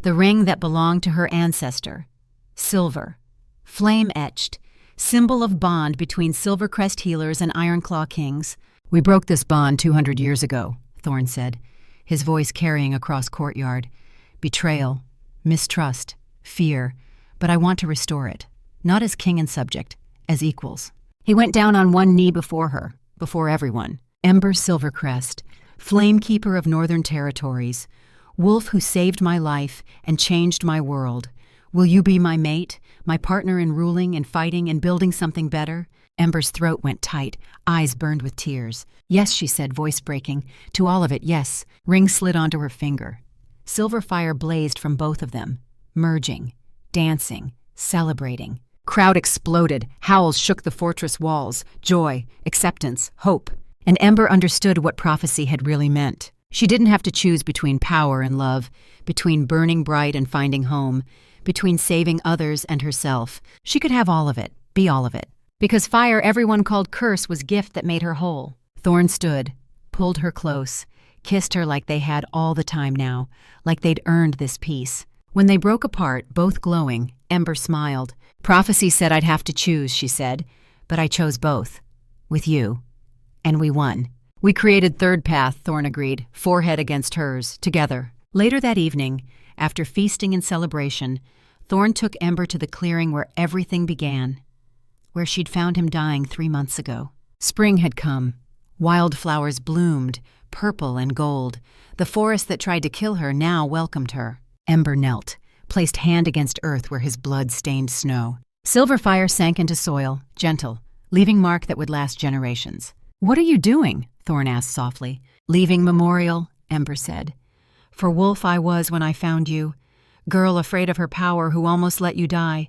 the ring that belonged to her ancestor. Silver, flame-etched, symbol of bond between Silvercrest healers and Ironclaw kings. We broke this bond 200 years ago, Thorn said, his voice carrying across courtyard. Betrayal, mistrust, fear, but I want to restore it, not as king and subject, as equals. He went down on one knee before her, before everyone. Ember Silvercrest, Flamekeeper of Northern Territories, wolf who saved my life and changed my world. Will you be my mate, my partner in ruling and fighting and building something better? Ember's throat went tight, eyes burned with tears. Yes, she said, voice breaking. To all of it, yes. Ring slid onto her finger. Silver fire blazed from both of them, merging, dancing, celebrating. Crowd exploded, howls shook the fortress walls, joy, acceptance, hope. And Ember understood what prophecy had really meant. She didn't have to choose between power and love, between burning bright and finding home, between saving others and herself. She could have all of it, be all of it. Because fire everyone called curse was gift that made her whole. Thorn stood, pulled her close, kissed her like they had all the time now, like they'd earned this peace. When they broke apart, both glowing, Ember smiled. Prophecy said I'd have to choose, she said, but I chose both. With you. And we won. We created Third Path, Thorn agreed, forehead against hers, together. Later that evening, after feasting and celebration, Thorn took Ember to the clearing where everything began, where she'd found him dying 3 months ago. Spring had come. Wildflowers bloomed, purple and gold. The forest that tried to kill her now welcomed her. Ember knelt, placed hand against earth where his blood stained snow. Silver fire sank into soil, gentle, leaving mark that would last generations. What are you doing? Thorn asked softly. Leaving memorial, Ember said. For wolf I was when I found you. Girl afraid of her power who almost let you die.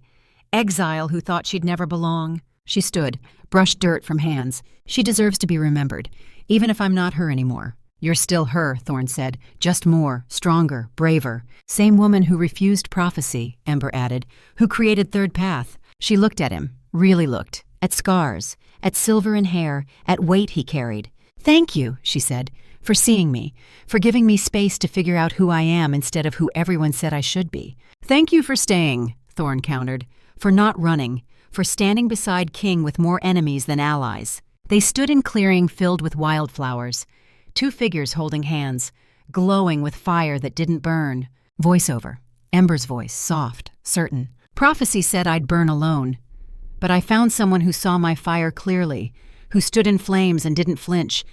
Exile who thought she'd never belong. She stood, brushed dirt from hands. She deserves to be remembered, even if I'm not her anymore. You're still her, Thorn said. Just more, stronger, braver. Same woman who refused prophecy, Ember added, who created Third Path. She looked at him, really looked, at scars, at silver in hair, at weight he carried. Thank you, she said, for seeing me, for giving me space to figure out who I am instead of who everyone said I should be. Thank you for staying, Thorn countered, for not running, for standing beside King with more enemies than allies. They stood in clearing filled with wildflowers, 2 figures holding hands, glowing with fire that didn't burn. Voiceover, Ember's voice, soft, certain. Prophecy said I'd burn alone, but I found someone who saw my fire clearly, who stood in flames and didn't flinch.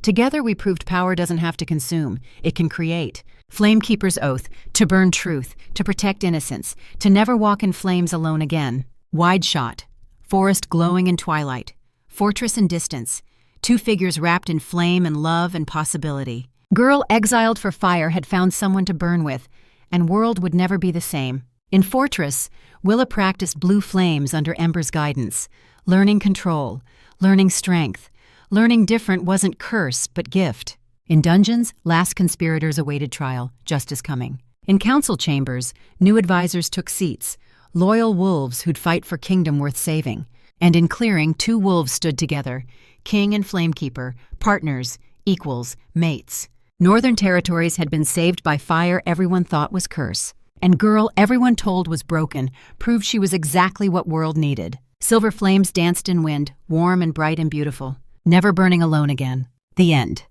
Together we proved power doesn't have to consume, it can create. Flamekeeper's oath, to burn truth, to protect innocence, to never walk in flames alone again. Wide shot, forest glowing in twilight, fortress in distance, 2 figures wrapped in flame and love and possibility. Girl exiled for fire had found someone to burn with, and world would never be the same. In Fortress, Willa practiced blue flames under Ember's guidance, learning control, learning strength. Learning different wasn't curse, but gift. In Dungeons, last conspirators awaited trial, justice coming. In council chambers, new advisors took seats, loyal wolves who'd fight for kingdom worth saving. And in clearing, two wolves stood together, King and Flamekeeper, partners, equals, mates. Northern territories had been saved by fire everyone thought was curse. And girl everyone told was broken proved she was exactly what world needed. Silver flames danced in wind, warm and bright and beautiful. Never burning alone again. The end.